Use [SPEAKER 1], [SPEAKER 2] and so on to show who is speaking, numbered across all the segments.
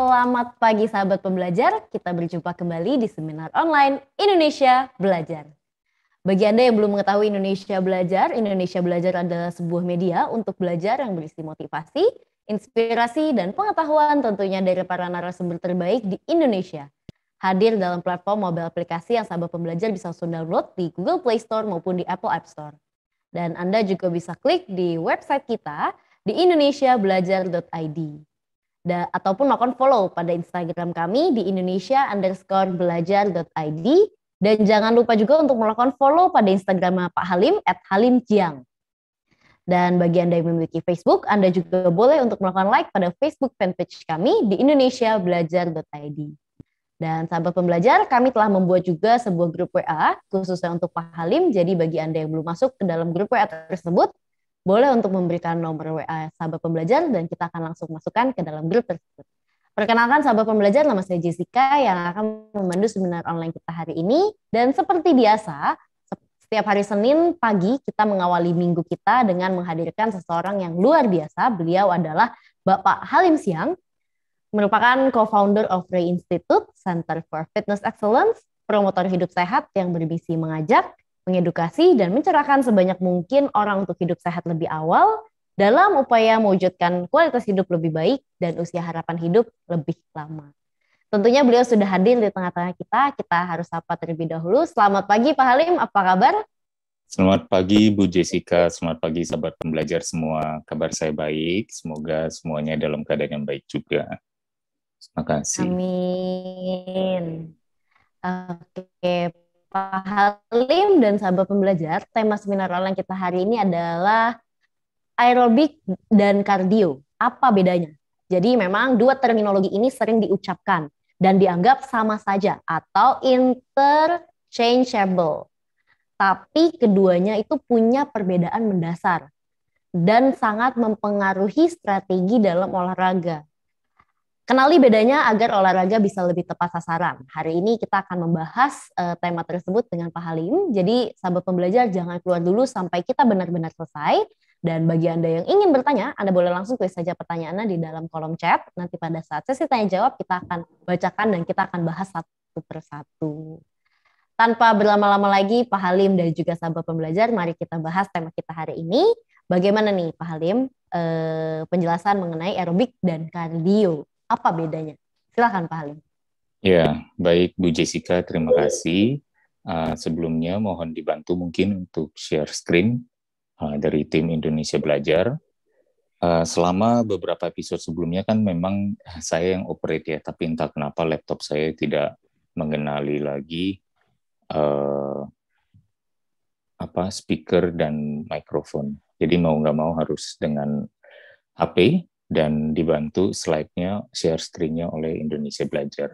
[SPEAKER 1] Selamat pagi sahabat pembelajar, kita berjumpa kembali di seminar online Indonesia Belajar. Bagi Anda yang belum mengetahui Indonesia Belajar adalah sebuah media untuk belajar yang berisi motivasi, inspirasi, dan pengetahuan tentunya dari para narasumber terbaik di Indonesia. Hadir dalam platform mobile aplikasi yang sahabat pembelajar bisa langsung download di Google Play Store maupun di Apple App Store. Dan Anda juga bisa klik di website kita di indonesiabelajar.id. Ataupun melakukan follow pada Instagram kami di indonesia_belajar.id, dan jangan lupa juga untuk melakukan follow pada Instagram Pak Halim @halimjiang. Dan bagi Anda yang memiliki Facebook, Anda juga boleh untuk melakukan like pada Facebook fanpage kami di indonesiabelajar.id. Dan sahabat pembelajar, kami telah membuat juga sebuah grup WA khususnya untuk Pak Halim. Jadi bagi Anda yang belum masuk ke dalam grup WA tersebut, boleh untuk memberikan nomor WA sahabat pembelajar dan kita akan langsung masukkan ke dalam grup tersebut. Perkenalkan sahabat pembelajar, nama saya Jessica yang akan memandu seminar online kita hari ini. Dan seperti biasa, setiap hari Senin pagi kita mengawali minggu kita dengan menghadirkan seseorang yang luar biasa. Beliau adalah Bapak Halim Siang, merupakan co-founder of Ray Institute, Center for Fitness Excellence, promotor hidup sehat yang bermisi mengajak, mengedukasi, dan mencerahkan sebanyak mungkin orang untuk hidup sehat lebih awal dalam upaya mewujudkan kualitas hidup lebih baik dan usia harapan hidup lebih lama. Tentunya beliau sudah hadir di tengah-tengah kita harus sapa terlebih dahulu. Selamat pagi Pak Halim, apa kabar?
[SPEAKER 2] Selamat pagi Bu Jessica, selamat pagi sahabat pembelajar semua. Kabar saya baik, semoga semuanya dalam keadaan yang baik juga. Terima kasih.
[SPEAKER 1] Amin. Oke, Pak Halim dan sahabat pembelajar, tema seminar online kita hari ini adalah aerobik dan kardio. Apa bedanya? Jadi memang dua terminologi ini sering diucapkan dan dianggap sama saja atau interchangeable. Tapi keduanya itu punya perbedaan mendasar dan sangat mempengaruhi strategi dalam olahraga. Kenali bedanya agar olahraga bisa lebih tepat sasaran. Hari ini kita akan membahas tema tersebut dengan Pak Halim. Jadi sahabat pembelajar jangan keluar dulu sampai kita benar-benar selesai. Dan bagi Anda yang ingin bertanya, Anda boleh langsung tulis saja pertanyaannya di dalam kolom chat. Nanti pada saat sesi tanya jawab kita akan bacakan dan kita akan bahas satu persatu. Tanpa berlama-lama lagi, Pak Halim dan juga sahabat pembelajar, mari kita bahas tema kita hari ini. Bagaimana nih Pak Halim penjelasan mengenai aerobik dan kardio? Apa bedanya? Silakan Pak Halim.
[SPEAKER 2] Ya, baik Bu Jessica, terima kasih. Sebelumnya mohon dibantu mungkin untuk share screen dari tim Indonesia Belajar. Selama beberapa episode sebelumnya kan memang saya yang operate ya, tapi entah kenapa laptop saya tidak mengenali lagi speaker dan mikrofon. Jadi mau nggak mau harus dengan HP dan dibantu slide-nya, share screen-nya oleh Indonesia Belajar.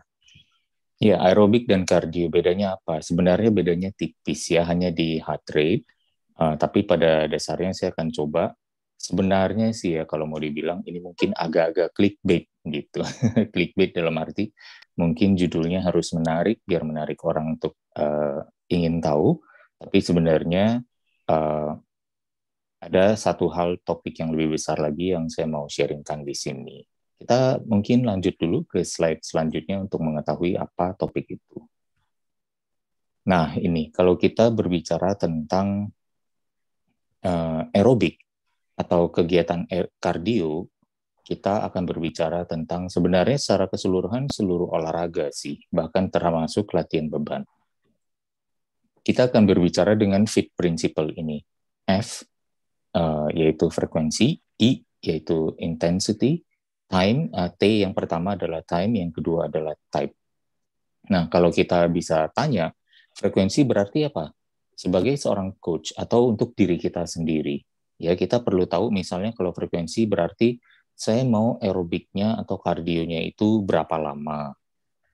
[SPEAKER 2] Ya, aerobik dan kardio bedanya apa? Sebenarnya bedanya tipis ya, hanya di heart rate. Tapi pada dasarnya saya akan coba. Sebenarnya sih ya, kalau mau dibilang ini mungkin agak-agak clickbait gitu. Clickbait dalam arti mungkin judulnya harus menarik, biar menarik orang untuk ingin tahu. Tapi sebenarnya ada satu hal topik yang lebih besar lagi yang saya mau sharingkan di sini. Kita mungkin lanjut dulu ke slide selanjutnya untuk mengetahui apa topik itu. Nah, ini kalau kita berbicara tentang aerobik atau kegiatan kardio, kita akan berbicara tentang sebenarnya secara keseluruhan seluruh olahraga sih, bahkan termasuk latihan beban. Kita akan berbicara dengan FIT principle ini. F yaitu frekuensi, I yaitu intensity, time, T yang pertama adalah time, yang kedua adalah type. Nah, kalau kita bisa tanya, frekuensi berarti apa? Sebagai seorang coach atau untuk diri kita sendiri, ya kita perlu tahu misalnya kalau frekuensi berarti saya mau aerobiknya atau kardionya itu berapa lama.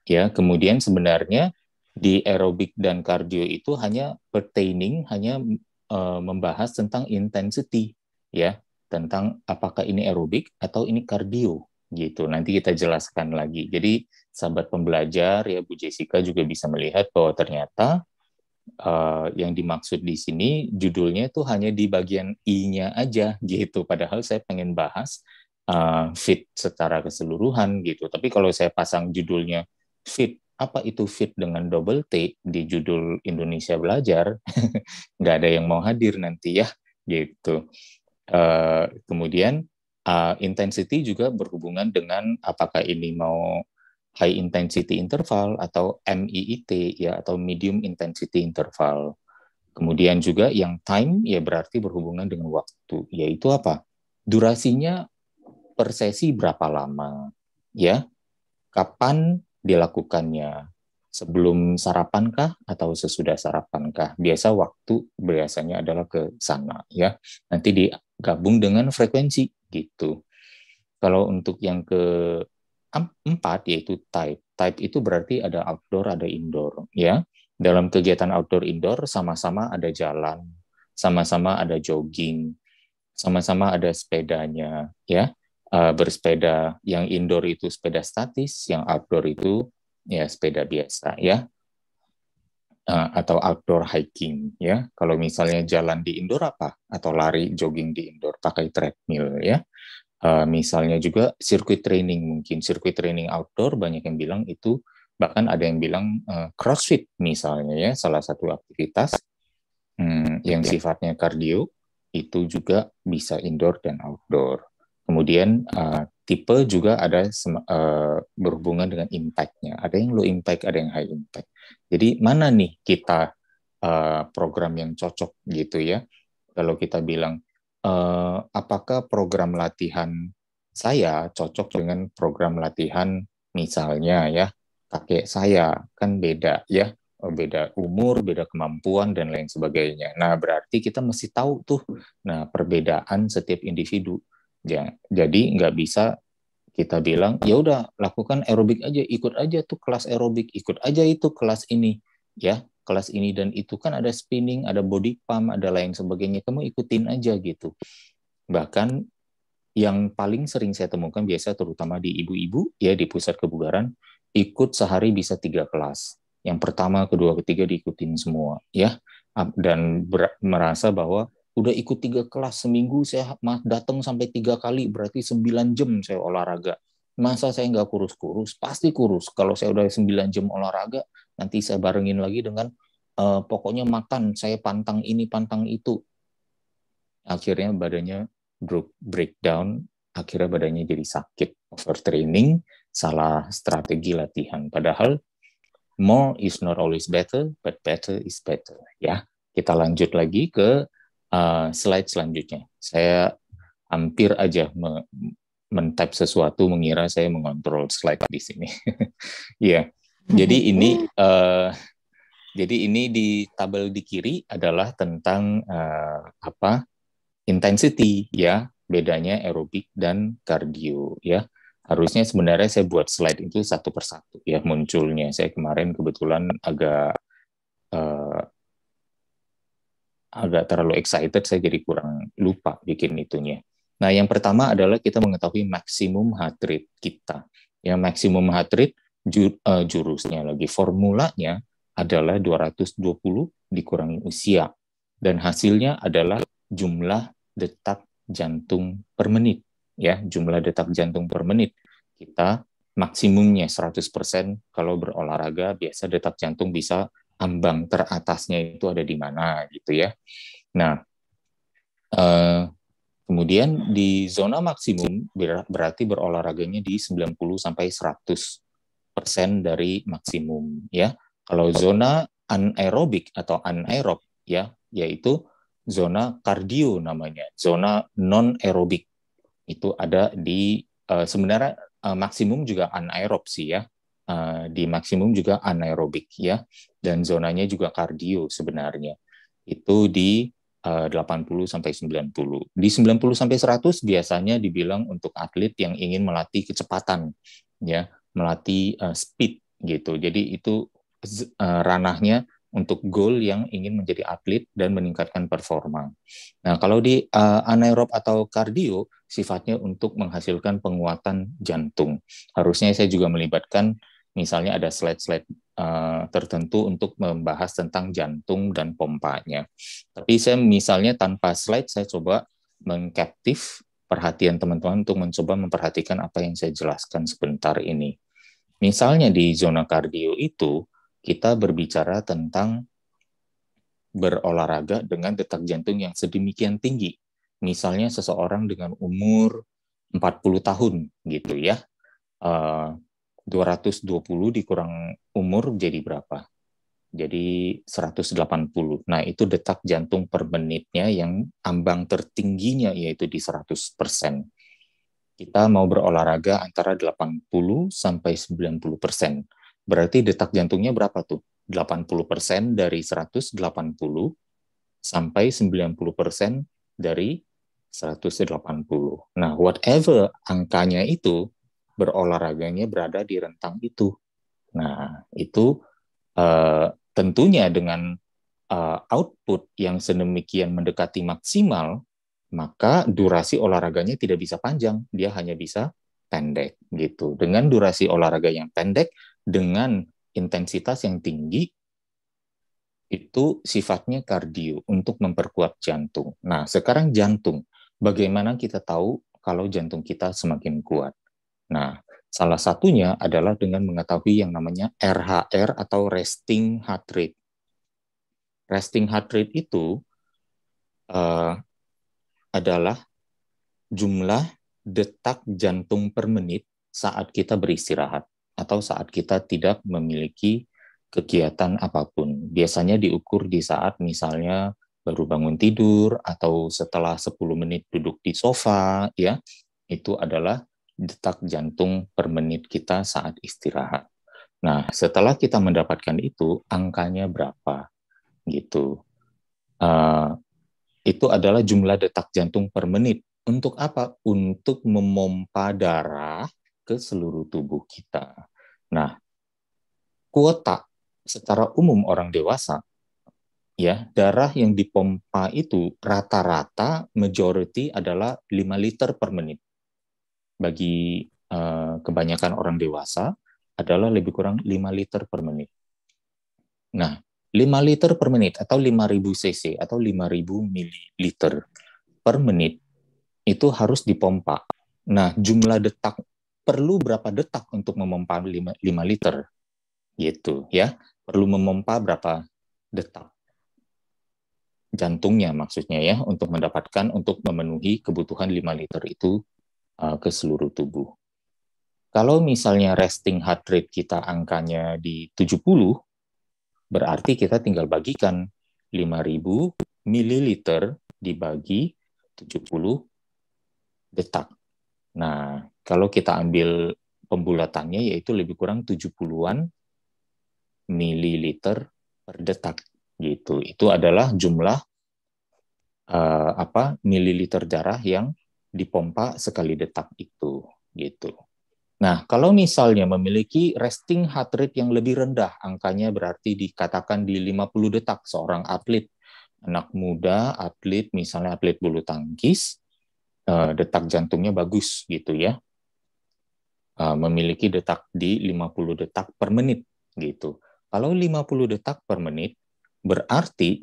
[SPEAKER 2] Ya, kemudian sebenarnya di aerobik dan kardio itu hanya pertaining, hanya membahas tentang intensity, ya, tentang apakah ini aerobik atau ini kardio, gitu. Nanti kita jelaskan lagi. Jadi sahabat pembelajar ya Bu Jessica juga bisa melihat bahwa ternyata yang dimaksud di sini judulnya itu hanya di bagian I-nya aja, gitu. Padahal saya pengen bahas fit secara keseluruhan gitu. Tapi kalau saya pasang judulnya fit, apa itu fit dengan double T di judul Indonesia Belajar, nggak ada yang mau hadir nanti ya gitu. Kemudian intensity juga berhubungan dengan apakah ini mau high intensity interval atau MEIT ya, atau medium intensity interval. Kemudian juga yang time ya berarti berhubungan dengan waktu, yaitu apa? Durasinya per sesi berapa lama, ya? Kapan dilakukannya? Sebelum sarapankah atau sesudah sarapankah? Biasanya adalah ke sana, ya. Nanti digabung dengan frekuensi gitu. Kalau untuk yang keempat yaitu type. Type itu berarti ada outdoor, ada indoor, ya. Dalam kegiatan outdoor indoor sama-sama ada jalan, sama-sama ada jogging, sama-sama ada sepedanya, ya. Bersepeda, yang indoor itu sepeda statis, yang outdoor itu ya sepeda biasa, ya. Atau outdoor hiking, ya. Kalau misalnya jalan di indoor apa? Atau lari jogging di indoor pakai treadmill, ya. Misalnya juga circuit training, mungkin circuit training outdoor banyak yang bilang itu, bahkan ada yang bilang CrossFit misalnya, ya, salah satu aktivitas yang sifatnya kardio itu juga bisa indoor dan outdoor. Kemudian tipe juga ada berhubungan dengan impact-nya. Ada yang low impact, ada yang high impact. Jadi mana nih kita program yang cocok gitu ya? Kalau kita bilang apakah program latihan saya cocok dengan program latihan misalnya ya kakek saya, kan beda ya, beda umur, beda kemampuan dan lain sebagainya. Nah, berarti kita mesti tahu tuh perbedaan setiap individu. Ya, jadi nggak bisa kita bilang ya udah lakukan aerobik aja, ikut aja tuh kelas aerobik, ikut aja itu kelas ini ya, kelas ini dan itu kan ada spinning, ada body pump, ada lain sebagainya, kamu ikutin aja gitu. Bahkan yang paling sering saya temukan biasa terutama di ibu-ibu ya di pusat kebugaran, ikut sehari bisa 3 kelas. Yang pertama, kedua, ketiga diikutin semua ya, dan merasa bahwa udah ikut 3 kelas seminggu, saya datang sampai 3 kali, berarti 9 jam saya olahraga. Masa saya nggak kurus-kurus? Pasti kurus. Kalau saya udah 9 jam olahraga, nanti saya barengin lagi dengan pokoknya makan, saya pantang ini, pantang itu. Akhirnya badannya breakdown, akhirnya badannya jadi sakit, overtraining, salah strategi latihan. Padahal more is not always better, but better is better. Ya, kita lanjut lagi ke slide selanjutnya. Saya hampir aja men-type sesuatu, mengira saya mengontrol slide di sini. Ya, jadi ini di tabel di kiri adalah tentang intensity ya, bedanya aerobik dan kardio ya. Harusnya sebenarnya saya buat slide itu satu persatu ya munculnya. Saya kemarin kebetulan agak terlalu excited, saya jadi kurang lupa bikin itunya. Nah, yang pertama adalah kita mengetahui maksimum heart rate kita. Yang maksimum heart rate jurusnya lagi, formulanya adalah 220 dikurangi usia. Dan hasilnya adalah jumlah detak jantung per menit. Ya, jumlah detak jantung per menit. Kita maksimumnya 100%, kalau berolahraga biasa detak jantung bisa ambang teratasnya itu ada di mana gitu ya. Nah, kemudian di zona maksimum berarti berolahraganya di 90 sampai 100% dari maksimum ya. Kalau zona anaerobik atau anaerob ya, yaitu zona kardio namanya, zona non aerobik. Itu ada di sebenarnya maksimum juga anaerob sih ya. Di maksimum juga anaerobik ya, dan zonanya juga kardio sebenarnya. Itu di 80 sampai 90. Di 90 sampai 100 biasanya dibilang untuk atlet yang ingin melatih kecepatan ya, melatih speed gitu. Jadi itu ranahnya untuk goal yang ingin menjadi atlet dan meningkatkan performa. Nah, kalau di anaerob atau kardio sifatnya untuk menghasilkan penguatan jantung. Harusnya saya juga melibatkan misalnya ada slide-slide tertentu untuk membahas tentang jantung dan pompanya. Tapi saya misalnya tanpa slide, saya coba mengcaptive perhatian teman-teman untuk mencoba memperhatikan apa yang saya jelaskan sebentar ini. Misalnya di zona kardio itu, kita berbicara tentang berolahraga dengan detak jantung yang sedemikian tinggi. Misalnya seseorang dengan umur 40 tahun gitu ya. 220 dikurang umur jadi berapa? Jadi 180. Nah, itu detak jantung per menitnya yang ambang tertingginya yaitu di 100%. Kita mau berolahraga antara 80 sampai 90%. Berarti detak jantungnya berapa tuh? 80% dari 180 sampai 90% dari 180. Nah, whatever angkanya itu, berolahraganya berada di rentang itu. Nah, itu tentunya dengan output yang sedemikian mendekati maksimal, maka durasi olahraganya tidak bisa panjang, dia hanya bisa pendek gitu. Dengan durasi olahraga yang pendek, dengan intensitas yang tinggi, itu sifatnya kardio untuk memperkuat jantung. Nah, sekarang jantung. Bagaimana kita tahu kalau jantung kita semakin kuat? Nah, salah satunya adalah dengan mengetahui yang namanya RHR atau resting heart rate. Resting heart rate itu adalah jumlah detak jantung per menit saat kita beristirahat atau saat kita tidak memiliki kegiatan apapun. Biasanya diukur di saat misalnya baru bangun tidur atau setelah 10 menit duduk di sofa, ya. Itu adalah detak jantung per menit kita saat istirahat. Nah, setelah kita mendapatkan itu, angkanya berapa? Gitu. Itu adalah jumlah detak jantung per menit. Untuk apa? Untuk memompa darah ke seluruh tubuh kita. Nah, kuota secara umum orang dewasa, ya, darah yang dipompa itu rata-rata majority adalah 5 liter per menit. Bagi kebanyakan orang dewasa adalah lebih kurang 5 liter per menit. Nah, 5 liter per menit atau 5.000 cc atau 5.000 mililiter per menit itu harus dipompa. Nah, jumlah detak, perlu berapa detak untuk memompa 5 liter? Gitu ya. Perlu memompa berapa detak jantungnya maksudnya ya untuk mendapatkan, untuk memenuhi kebutuhan 5 liter itu ke seluruh tubuh. Kalau misalnya resting heart rate kita angkanya di 70, berarti kita tinggal bagikan 5.000 mililiter dibagi 70 detak. Nah, kalau kita ambil pembulatannya yaitu lebih kurang 70-an mililiter per detak gitu. Itu adalah jumlah mililiter darah yang dipompa sekali detak itu gitu. Nah, kalau misalnya memiliki resting heart rate yang lebih rendah, angkanya berarti dikatakan di 50 detak seorang atlet, anak muda, atlet misalnya atlet bulu tangkis, detak jantungnya bagus gitu ya. Memiliki detak di 50 detak per menit gitu. Kalau 50 detak per menit berarti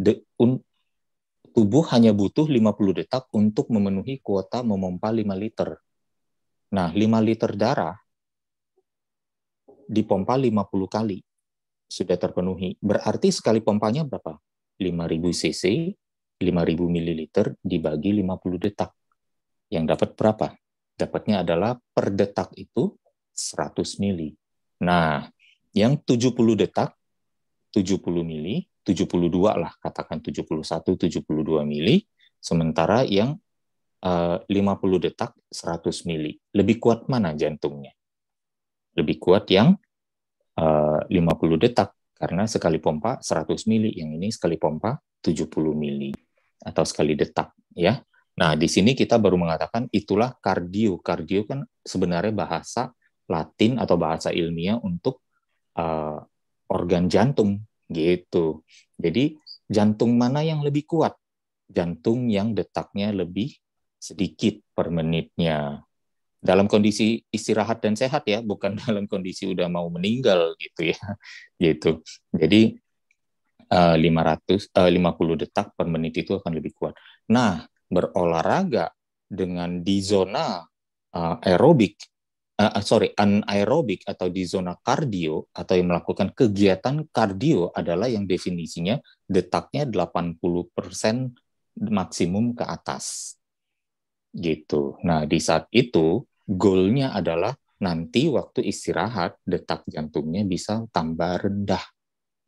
[SPEAKER 2] tubuh hanya butuh 50 detak untuk memenuhi kuota memompa 5 liter. Nah, 5 liter darah dipompa 50 kali sudah terpenuhi. Berarti sekali pompanya berapa? 5.000 cc, 5.000 mililiter dibagi 50 detak. Yang dapat berapa? Dapatnya adalah per detak itu 100 mili. Nah, yang 70 detak, 70 mili, 72 lah, katakan 71, 72 mili, sementara yang 50 detak, 100 mili. Lebih kuat mana jantungnya? Lebih kuat yang 50 detak, karena sekali pompa 100 mili, yang ini sekali pompa 70 mili, atau sekali detak, ya. Nah, di sini kita baru mengatakan itulah kardio. Kardio kan sebenarnya bahasa Latin atau bahasa ilmiah untuk organ jantung, gitu. Jadi, jantung mana yang lebih kuat? Jantung yang detaknya lebih sedikit per menitnya. Dalam kondisi istirahat dan sehat ya, bukan dalam kondisi udah mau meninggal gitu ya. Gitu. Jadi 50 detak per menit itu akan lebih kuat. Nah, berolahraga dengan di zona anaerobik atau di zona kardio atau yang melakukan kegiatan kardio adalah yang definisinya detaknya 80% maksimum ke atas. Gitu. Nah, di saat itu goalnya adalah nanti waktu istirahat detak jantungnya bisa tambah rendah.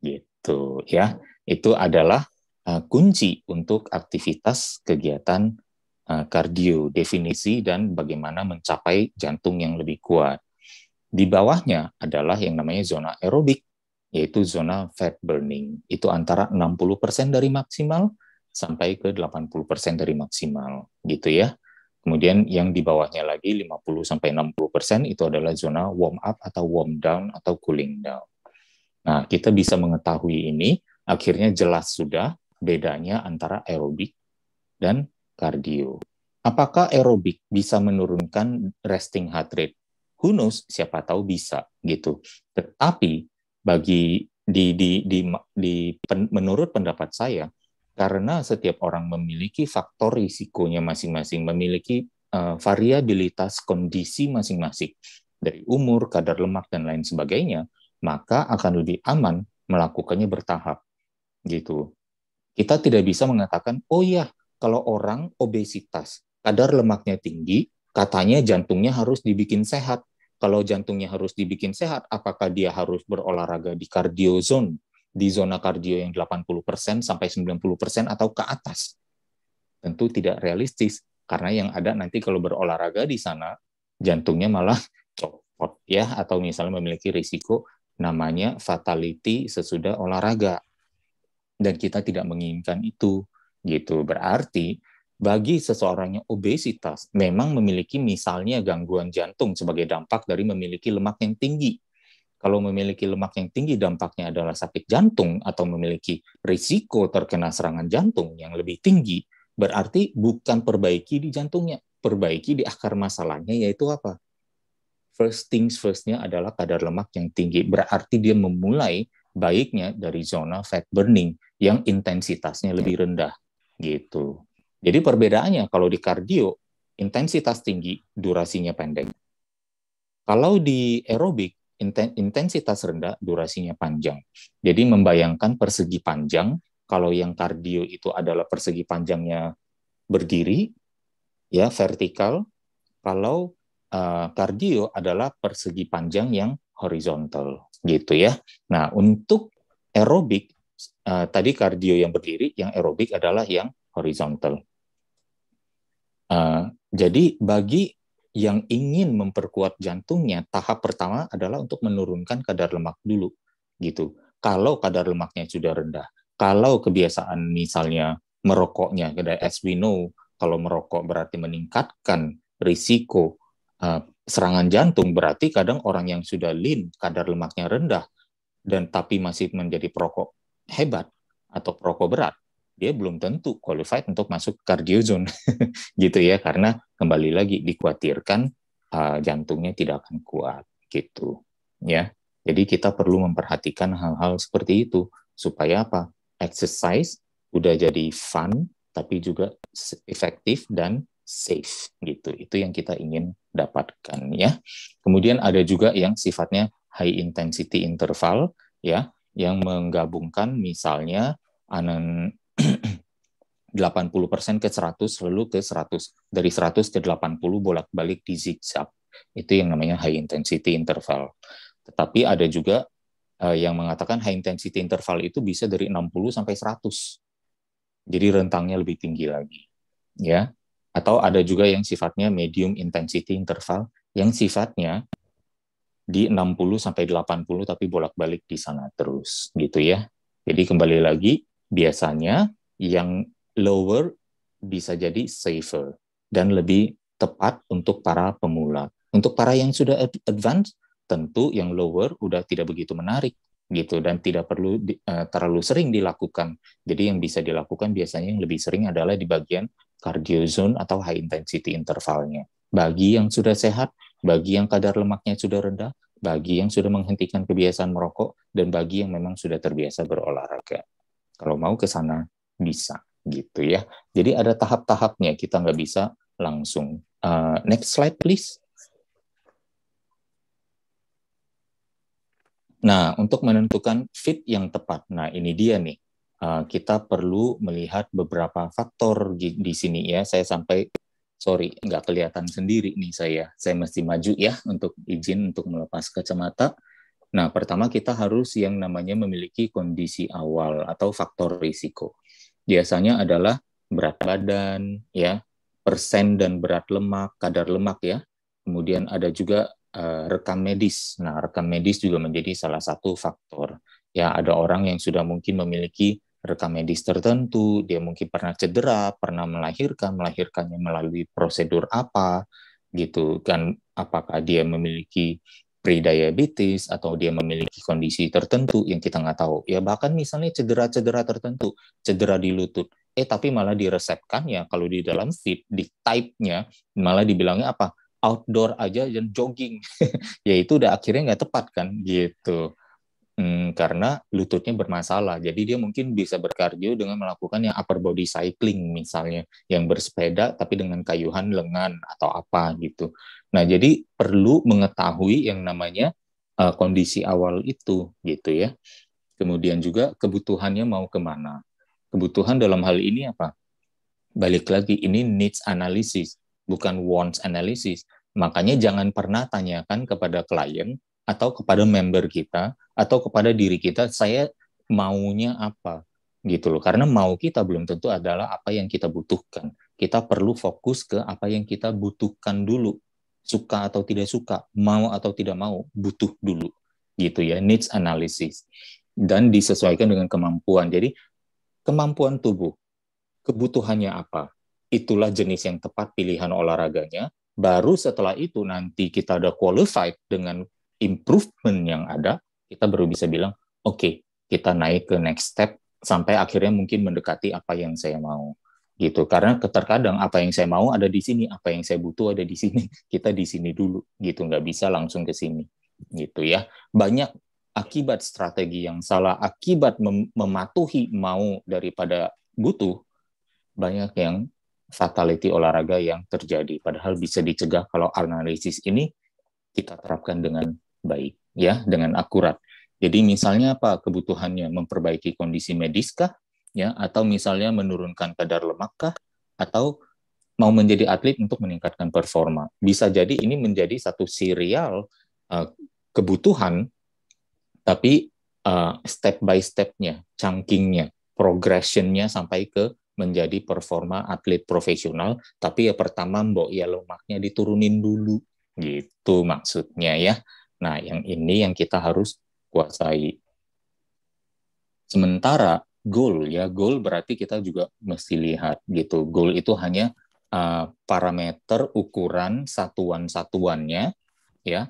[SPEAKER 2] Gitu ya. Itu adalah kunci untuk aktivitas kegiatan kardio, definisi dan bagaimana mencapai jantung yang lebih kuat. Di bawahnya adalah yang namanya zona aerobik, yaitu zona fat burning. Itu antara 60% dari maksimal sampai ke 80% dari maksimal, gitu ya. Kemudian yang di bawahnya lagi 50 sampai 60% itu adalah zona warm up atau warm down atau cooling down. Nah, kita bisa mengetahui ini, akhirnya jelas sudah bedanya antara aerobik dan kardio. Apakah aerobik bisa menurunkan resting heart rate? Who knows? Siapa tahu bisa gitu. Tetapi bagi menurut pendapat saya, karena setiap orang memiliki faktor risikonya masing-masing, memiliki variabilitas kondisi masing-masing dari umur, kadar lemak dan lain sebagainya, maka akan lebih aman melakukannya bertahap gitu. Kita tidak bisa mengatakan, oh ya, kalau orang obesitas, kadar lemaknya tinggi, katanya jantungnya harus dibikin sehat. Kalau jantungnya harus dibikin sehat, apakah dia harus berolahraga di cardio zone, di zona kardio yang 80% sampai 90% atau ke atas? Tentu tidak realistis, karena yang ada nanti kalau berolahraga di sana, jantungnya malah copot ya, atau misalnya memiliki risiko namanya fatality sesudah olahraga. Dan kita tidak menginginkan itu gitu. Berarti bagi seseorang yang obesitas memang memiliki misalnya gangguan jantung sebagai dampak dari memiliki lemak yang tinggi. Kalau memiliki lemak yang tinggi dampaknya adalah sakit jantung atau memiliki risiko terkena serangan jantung yang lebih tinggi, berarti bukan perbaiki di jantungnya, perbaiki di akar masalahnya, yaitu apa? First things first-nya adalah kadar lemak yang tinggi. Berarti dia memulai baiknya dari zona fat burning yang intensitasnya lebih rendah gitu. Jadi perbedaannya kalau di kardio intensitas tinggi, durasinya pendek. Kalau di aerobik intensitas rendah, durasinya panjang. Jadi membayangkan persegi panjang, kalau yang kardio itu adalah persegi panjangnya berdiri, ya vertikal. Kalau kardio adalah persegi panjang yang horizontal gitu ya. Nah, untuk aerobik tadi kardio yang berdiri, yang aerobik adalah yang horizontal. Jadi bagi yang ingin memperkuat jantungnya, tahap pertama adalah untuk menurunkan kadar lemak dulu gitu. Kalau kadar lemaknya sudah rendah, kalau kebiasaan misalnya merokoknya, as we know, kalau merokok berarti meningkatkan risiko serangan jantung, berarti kadang orang yang sudah lean, kadar lemaknya rendah, dan tapi masih menjadi perokok hebat atau perokok berat, dia belum tentu qualified untuk masuk cardio zone gitu ya, karena kembali lagi dikhawatirkan jantungnya tidak akan kuat gitu ya. Jadi kita perlu memperhatikan hal-hal seperti itu supaya apa? Exercise udah jadi fun tapi juga efektif dan safe gitu. Itu yang kita ingin dapatkan ya. Kemudian ada juga yang sifatnya high intensity interval ya, yang menggabungkan misalnya 80% ke 100 lalu ke 100, dari 100 ke 80 bolak-balik di zigzag. Itu yang namanya high intensity interval. Tetapi ada juga yang mengatakan high intensity interval itu bisa dari 60 sampai 100. Jadi rentangnya lebih tinggi lagi. Ya. Atau ada juga yang sifatnya medium intensity interval yang sifatnya di 60 sampai 80 tapi bolak-balik di sana terus gitu ya. Jadi kembali lagi biasanya yang lower bisa jadi safer dan lebih tepat untuk para pemula. Untuk para yang sudah advance tentu yang lower udah tidak begitu menarik gitu dan tidak perlu terlalu sering dilakukan. Jadi yang bisa dilakukan biasanya yang lebih sering adalah di bagian cardio zone atau high intensity intervalnya. Bagi yang sudah sehat, bagi yang kadar lemaknya sudah rendah, bagi yang sudah menghentikan kebiasaan merokok, dan bagi yang memang sudah terbiasa berolahraga. Kalau mau ke sana, bisa gitu ya. Jadi ada tahap-tahapnya, kita nggak bisa langsung. Next slide, please. Nah, untuk menentukan fit yang tepat, nah ini dia nih. Kita perlu melihat beberapa faktor di sini ya. Saya nggak kelihatan sendiri nih saya. Saya mesti maju ya untuk izin untuk melepas kacamata. Nah, pertama kita harus yang namanya memiliki kondisi awal atau faktor risiko. Biasanya adalah berat badan, ya, persen dan berat lemak, kadar lemak ya. Kemudian ada juga rekam medis. Nah, rekam medis juga menjadi salah satu faktor. Ya, ada orang yang sudah mungkin memiliki rekam medis tertentu, dia mungkin pernah cedera, pernah melahirkannya melalui prosedur apa, gitu kan? Apakah dia memiliki prediabetes atau dia memiliki kondisi tertentu yang kita nggak tahu. Ya bahkan misalnya cedera-cedera tertentu, cedera di lutut, tapi malah diresepkan ya kalau di dalam fit, di type-nya malah dibilangnya apa? Outdoor aja dan jogging. Ya itu udah akhirnya nggak tepat kan gitu. Karena lututnya bermasalah. Jadi dia mungkin bisa berkardio dengan melakukan yang upper body cycling misalnya, yang bersepeda tapi dengan kayuhan lengan atau apa gitu. Nah, jadi perlu mengetahui yang namanya kondisi awal itu gitu ya. Kemudian juga kebutuhannya mau kemana. Kebutuhan dalam hal ini apa? Balik lagi, ini needs analysis, bukan wants analysis. Makanya jangan pernah tanyakan kepada klien atau kepada member kita atau kepada diri kita, saya maunya apa gitu loh. Karena mau kita belum tentu adalah apa yang kita butuhkan. Kita perlu fokus ke apa yang kita butuhkan dulu. Suka atau tidak suka, mau atau tidak mau, butuh dulu. Gitu ya, needs analysis. Dan disesuaikan dengan kemampuan. Jadi kemampuan tubuh, kebutuhannya apa? Itulah jenis yang tepat pilihan olahraganya. Baru setelah itu nanti kita ada qualified dengan improvement yang ada, kita baru bisa bilang, oke, kita naik ke next step sampai akhirnya mungkin mendekati apa yang saya mau. Gitu. Karena terkadang apa yang saya mau ada di sini, apa yang saya butuh ada di sini. Kita di sini dulu, gitu. Nggak bisa langsung ke sini. Gitu ya. Banyak akibat strategi yang salah, akibat mematuhi mau daripada butuh, banyak yang fatality olahraga yang terjadi. Padahal bisa dicegah kalau analisis ini kita terapkan dengan baik, ya, dengan akurat. Jadi misalnya apa kebutuhannya? Memperbaiki kondisi medis kah? Ya, atau misalnya menurunkan kadar lemak kah? Atau mau menjadi atlet untuk meningkatkan performa? Bisa jadi ini menjadi satu serial kebutuhan, tapi step by step-nya, chunking-nya, progression-nya sampai ke menjadi performa atlet profesional, tapi ya pertama mbok ya lemaknya diturunin dulu, gitu maksudnya ya. Nah, yang ini yang kita harus kuasai. Sementara goal berarti kita juga mesti lihat gitu. Goal itu hanya parameter ukuran satuan-satuannya ya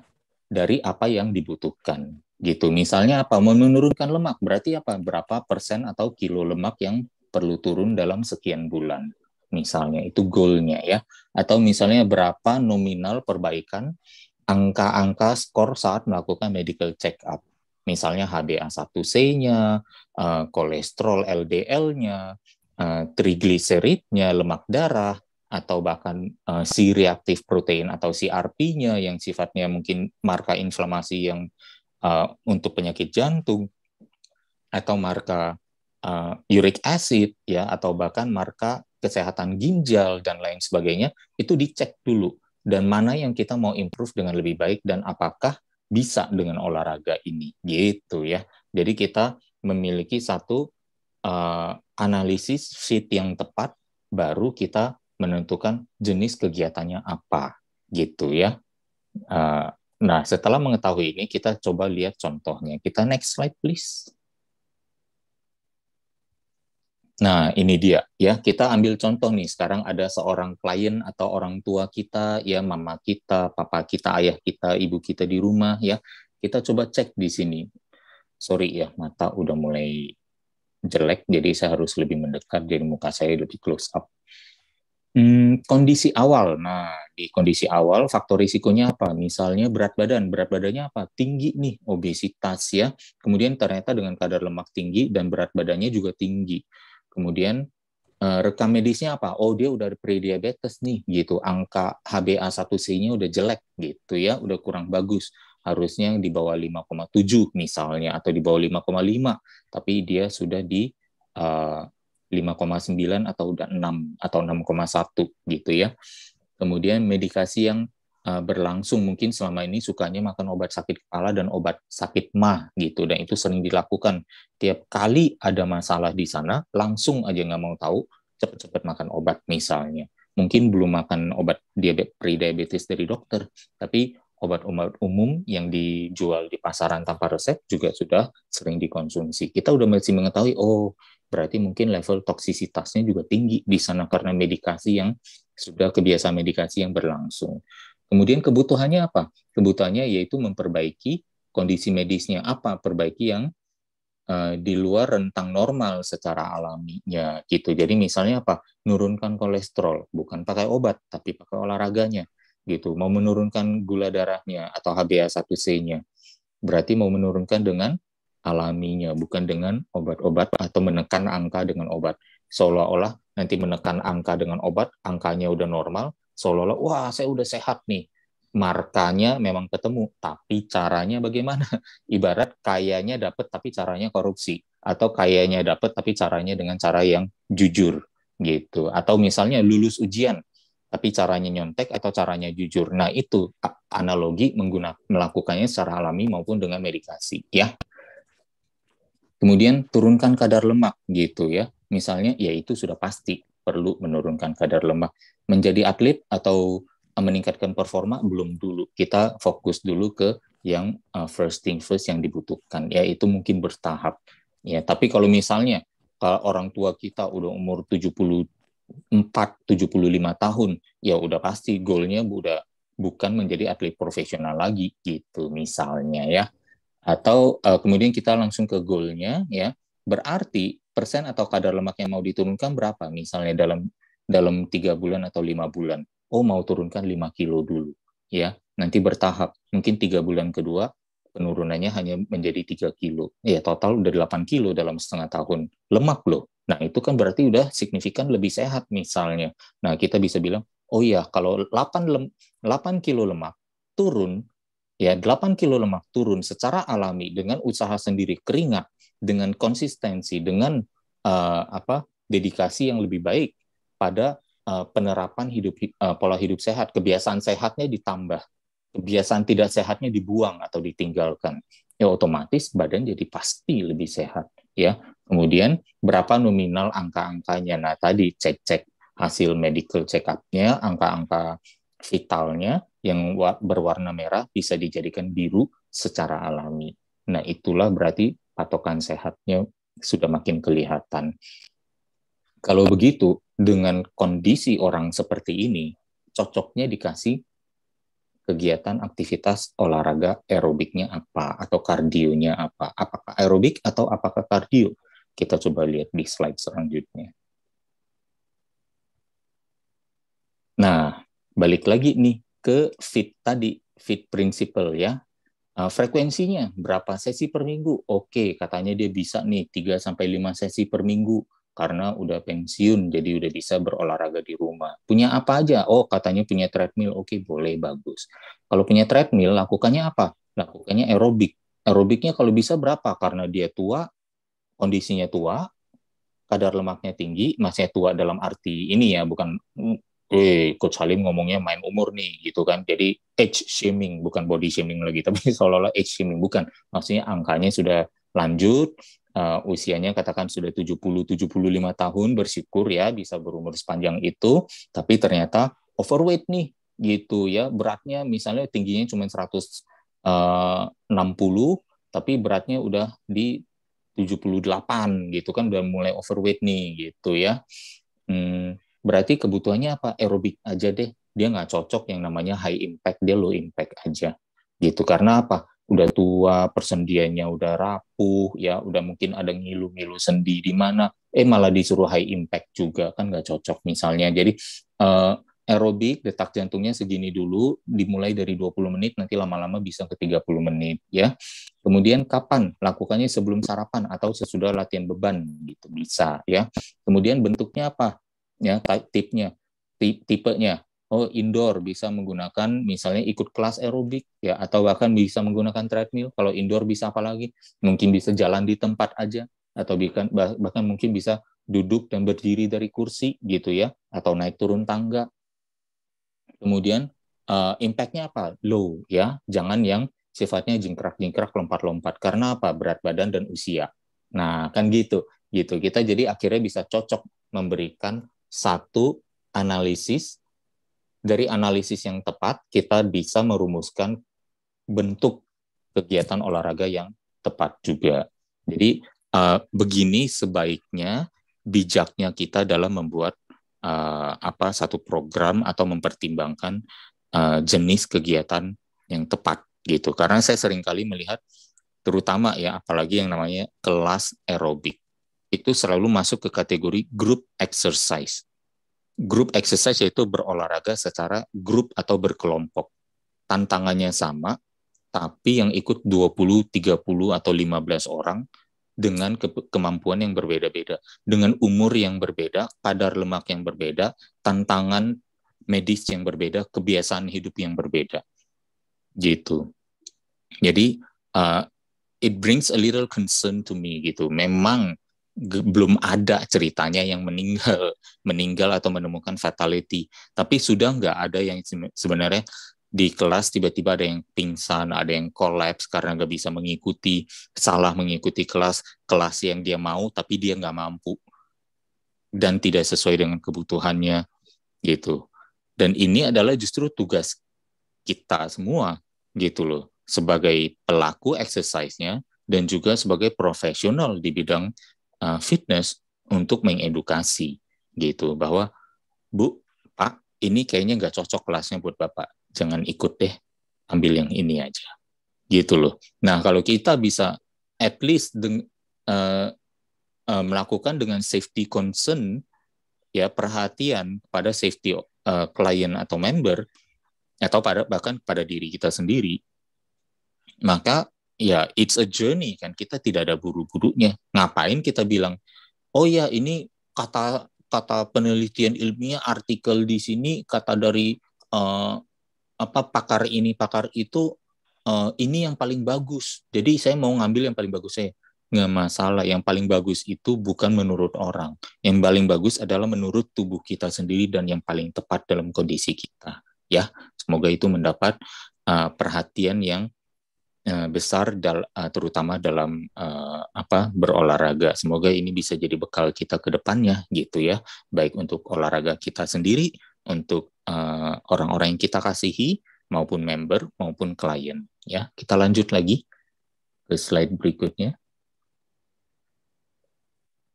[SPEAKER 2] dari apa yang dibutuhkan gitu. Misalnya apa? Menurunkan lemak berarti apa? Berapa persen atau kilo lemak yang perlu turun dalam sekian bulan. Misalnya itu goalnya ya. Atau misalnya berapa nominal perbaikan angka-angka skor saat melakukan medical check up. Misalnya HbA1c-nya, kolesterol LDL-nya, trigliseridnya, lemak darah, atau bahkan C-reactive protein atau CRP-nya yang sifatnya mungkin marka inflamasi yang untuk penyakit jantung, atau marka uric acid ya, atau bahkan marka kesehatan ginjal dan lain sebagainya, itu dicek dulu. Dan mana yang kita mau improve dengan lebih baik dan apakah bisa dengan olahraga ini gitu ya. Jadi kita memiliki satu analisis fit yang tepat, baru kita menentukan jenis kegiatannya apa gitu ya. Nah, setelah mengetahui ini, kita coba lihat contohnya. Kita next slide please. Nah, ini dia ya. Kita ambil contoh nih. Sekarang ada seorang klien atau orang tua kita, ya mama kita, papa kita, ayah kita, ibu kita di rumah ya. Kita coba cek di sini. Sorry ya, mata udah mulai jelek, jadi saya harus lebih mendekat, jadi muka saya lebih close up. Kondisi awal. Nah, di kondisi awal faktor risikonya apa? Misalnya berat badan. Berat badannya apa? Tinggi nih, obesitas ya. Kemudian ternyata dengan kadar lemak tinggi dan berat badannya juga tinggi. Kemudian rekam medisnya apa? Oh, dia udah prediabetes nih gitu. Angka HbA1c-nya udah jelek gitu ya, udah kurang bagus. Harusnya di bawah 5,7 misalnya atau di bawah 5,5, tapi dia sudah di 5,9 atau udah 6 atau 6,1 gitu ya. Kemudian medikasi yang berlangsung, mungkin selama ini sukanya makan obat sakit kepala dan obat sakit MAH gitu, dan itu sering dilakukan. Tiap kali ada masalah di sana, langsung aja nggak mau tahu, cepat-cepat makan obat misalnya. Mungkin belum makan obat pre-diabetes dari dokter, tapi obat-obat umum yang dijual di pasaran tanpa resep juga sudah sering dikonsumsi. Kita udah masih mengetahui, oh berarti mungkin level toksisitasnya juga tinggi di sana karena medikasi yang sudah kebiasaan medikasi yang berlangsung. Kemudian kebutuhannya apa? Kebutuhannya yaitu memperbaiki kondisi medisnya apa? Perbaiki yang di luar rentang normal secara alaminya gitu. Jadi misalnya apa? Nurunkan kolesterol, bukan pakai obat tapi pakai olahraganya gitu. Mau menurunkan gula darahnya atau HbA1c-nya. Berarti mau menurunkan dengan alaminya, bukan dengan obat-obat atau menekan angka dengan obat. Seolah-olah nanti menekan angka dengan obat, angkanya udah normal, seolah-olah, wah saya udah sehat nih. Markanya memang ketemu, tapi caranya bagaimana? Ibarat kayanya dapat tapi caranya korupsi, atau kayanya dapat tapi caranya dengan cara yang jujur gitu. Atau misalnya lulus ujian, tapi caranya nyontek atau caranya jujur. Nah, itu analogi melakukannya secara alami maupun dengan medikasi ya. Kemudian turunkan kadar lemak gitu ya. Misalnya ya itu sudah pasti perlu menurunkan kadar lemak. Menjadi atlet atau meningkatkan performa belum dulu. Kita fokus dulu ke yang first thing first yang dibutuhkan. Ya itu mungkin bertahap. Ya, tapi kalau misalnya orang tua kita udah umur 75 tahun, ya udah pasti goalnya udah bukan menjadi atlet profesional lagi gitu misalnya ya. Atau kemudian kita langsung ke goalnya ya, berarti persen atau kadar lemak yang mau diturunkan berapa, misalnya dalam 3 bulan atau 5 bulan. Oh, mau turunkan 5 kilo dulu ya, nanti bertahap, mungkin 3 bulan kedua penurunannya hanya menjadi 3 kilo ya, total udah 8 kilo dalam setengah tahun, lemak loh. Nah itu kan berarti udah signifikan lebih sehat misalnya. Nah kita bisa bilang, oh ya kalau 8 kilo lemak turun, ya 8 kilo lemak turun secara alami dengan usaha sendiri, keringat, dengan konsistensi, dengan dedikasi yang lebih baik pada penerapan pola hidup sehat, kebiasaan sehatnya ditambah, kebiasaan tidak sehatnya dibuang atau ditinggalkan, ya otomatis badan jadi pasti lebih sehat ya. Kemudian berapa nominal angka-angkanya? Nah tadi cek-cek hasil medical check up-nya, angka-angka vitalnya yang berwarna merah bisa dijadikan biru secara alami. Nah, itulah berarti patokan sehatnya sudah makin kelihatan. Kalau begitu, dengan kondisi orang seperti ini, cocoknya dikasih kegiatan aktivitas olahraga aerobiknya apa, atau kardionya apa. Apakah aerobik atau apakah kardio? Kita coba lihat di slide selanjutnya. Nah, balik lagi nih ke fit tadi, fit principle ya. Frekuensinya berapa sesi per minggu? Oke, katanya dia bisa nih 3-5 sesi per minggu karena udah pensiun, jadi udah bisa berolahraga di rumah. Punya apa aja? Oh, katanya punya treadmill. Oke, boleh, bagus. Kalau punya treadmill, lakukannya apa? Lakukannya aerobik. Aerobiknya kalau bisa berapa? Karena dia tua, kondisinya tua, kadar lemaknya tinggi, masih tua dalam arti ini ya, bukan Coach Halim ngomongnya main umur nih gitu kan, jadi age shaming, bukan body shaming lagi, tapi seolah-olah age shaming, bukan, maksudnya angkanya sudah lanjut, usianya katakan sudah 70-75 tahun, bersyukur ya bisa berumur sepanjang itu, tapi ternyata overweight nih gitu ya, beratnya misalnya tingginya cuma 160, tapi beratnya udah di 78 gitu kan, udah mulai overweight nih gitu ya. Berarti kebutuhannya apa? Aerobik aja deh. Dia nggak cocok yang namanya high impact, dia low impact aja. Gitu. Karena apa? Udah tua, persendiannya udah rapuh, ya udah mungkin ada ngilu-ngilu sendi di mana, malah disuruh high impact juga, kan nggak cocok misalnya. Jadi aerobik, detak jantungnya segini dulu, dimulai dari 20 menit, nanti lama-lama bisa ke 30 menit ya. Kemudian kapan lakukannya, sebelum sarapan atau sesudah latihan beban gitu bisa ya. Kemudian bentuknya apa? Ya, tipenya. Oh, indoor bisa menggunakan misalnya ikut kelas aerobik ya, atau bahkan bisa menggunakan treadmill. Kalau indoor bisa apa lagi? Mungkin bisa jalan di tempat aja, atau bahkan mungkin bisa duduk dan berdiri dari kursi gitu ya, atau naik turun tangga. Kemudian impact-nya apa? Low ya, jangan yang sifatnya jingkrak-jingkrak, lompat-lompat. Karena apa? Berat badan dan usia. Nah, kan gitu. Gitu. Kita jadi akhirnya bisa cocok memberikan satu analisis. Dari analisis yang tepat, kita bisa merumuskan bentuk kegiatan olahraga yang tepat juga. Jadi begini sebaiknya bijaknya kita dalam membuat satu program atau mempertimbangkan jenis kegiatan yang tepat gitu. Karena saya seringkali melihat, terutama ya, apalagi yang namanya kelas aerobik, itu selalu masuk ke kategori group exercise. Group exercise yaitu berolahraga secara grup atau berkelompok. Tantangannya sama, tapi yang ikut 20, 30, atau 15 orang dengan kemampuan yang berbeda-beda, dengan umur yang berbeda, kadar lemak yang berbeda, tantangan medis yang berbeda, kebiasaan hidup yang berbeda. Gitu. Jadi, it brings a little concern to me gitu. Memang belum ada ceritanya yang meninggal atau menemukan fatality, tapi sudah nggak ada yang sebenarnya di kelas tiba-tiba ada yang pingsan, ada yang collapse karena nggak bisa mengikuti, salah mengikuti kelas yang dia mau tapi dia nggak mampu dan tidak sesuai dengan kebutuhannya gitu. Dan ini adalah justru tugas kita semua gitu loh, sebagai pelaku exercise-nya dan juga sebagai profesional di bidang fitness, untuk mengedukasi gitu, bahwa Bu, Pak, ini kayaknya nggak cocok kelasnya buat Bapak, jangan ikut deh, ambil yang ini aja gitu loh. Nah, kalau kita bisa at least melakukan dengan safety concern ya, perhatian pada safety klien atau member, atau bahkan pada diri kita sendiri, maka ya it's a journey kan, kita tidak ada buru-burunya. Ngapain kita bilang, oh ya ini kata penelitian ilmiah, artikel di sini, kata dari pakar ini pakar itu, ini yang paling bagus, jadi saya mau ngambil yang paling bagus. Saya nggak masalah, yang paling bagus itu bukan menurut orang, yang paling bagus adalah menurut tubuh kita sendiri dan yang paling tepat dalam kondisi kita ya. Semoga itu mendapat perhatian yang besar terutama dalam berolahraga. Semoga ini bisa jadi bekal kita ke depannya gitu ya, baik untuk olahraga kita sendiri, untuk orang-orang yang kita kasihi, maupun member maupun klien ya. Kita lanjut lagi ke slide berikutnya.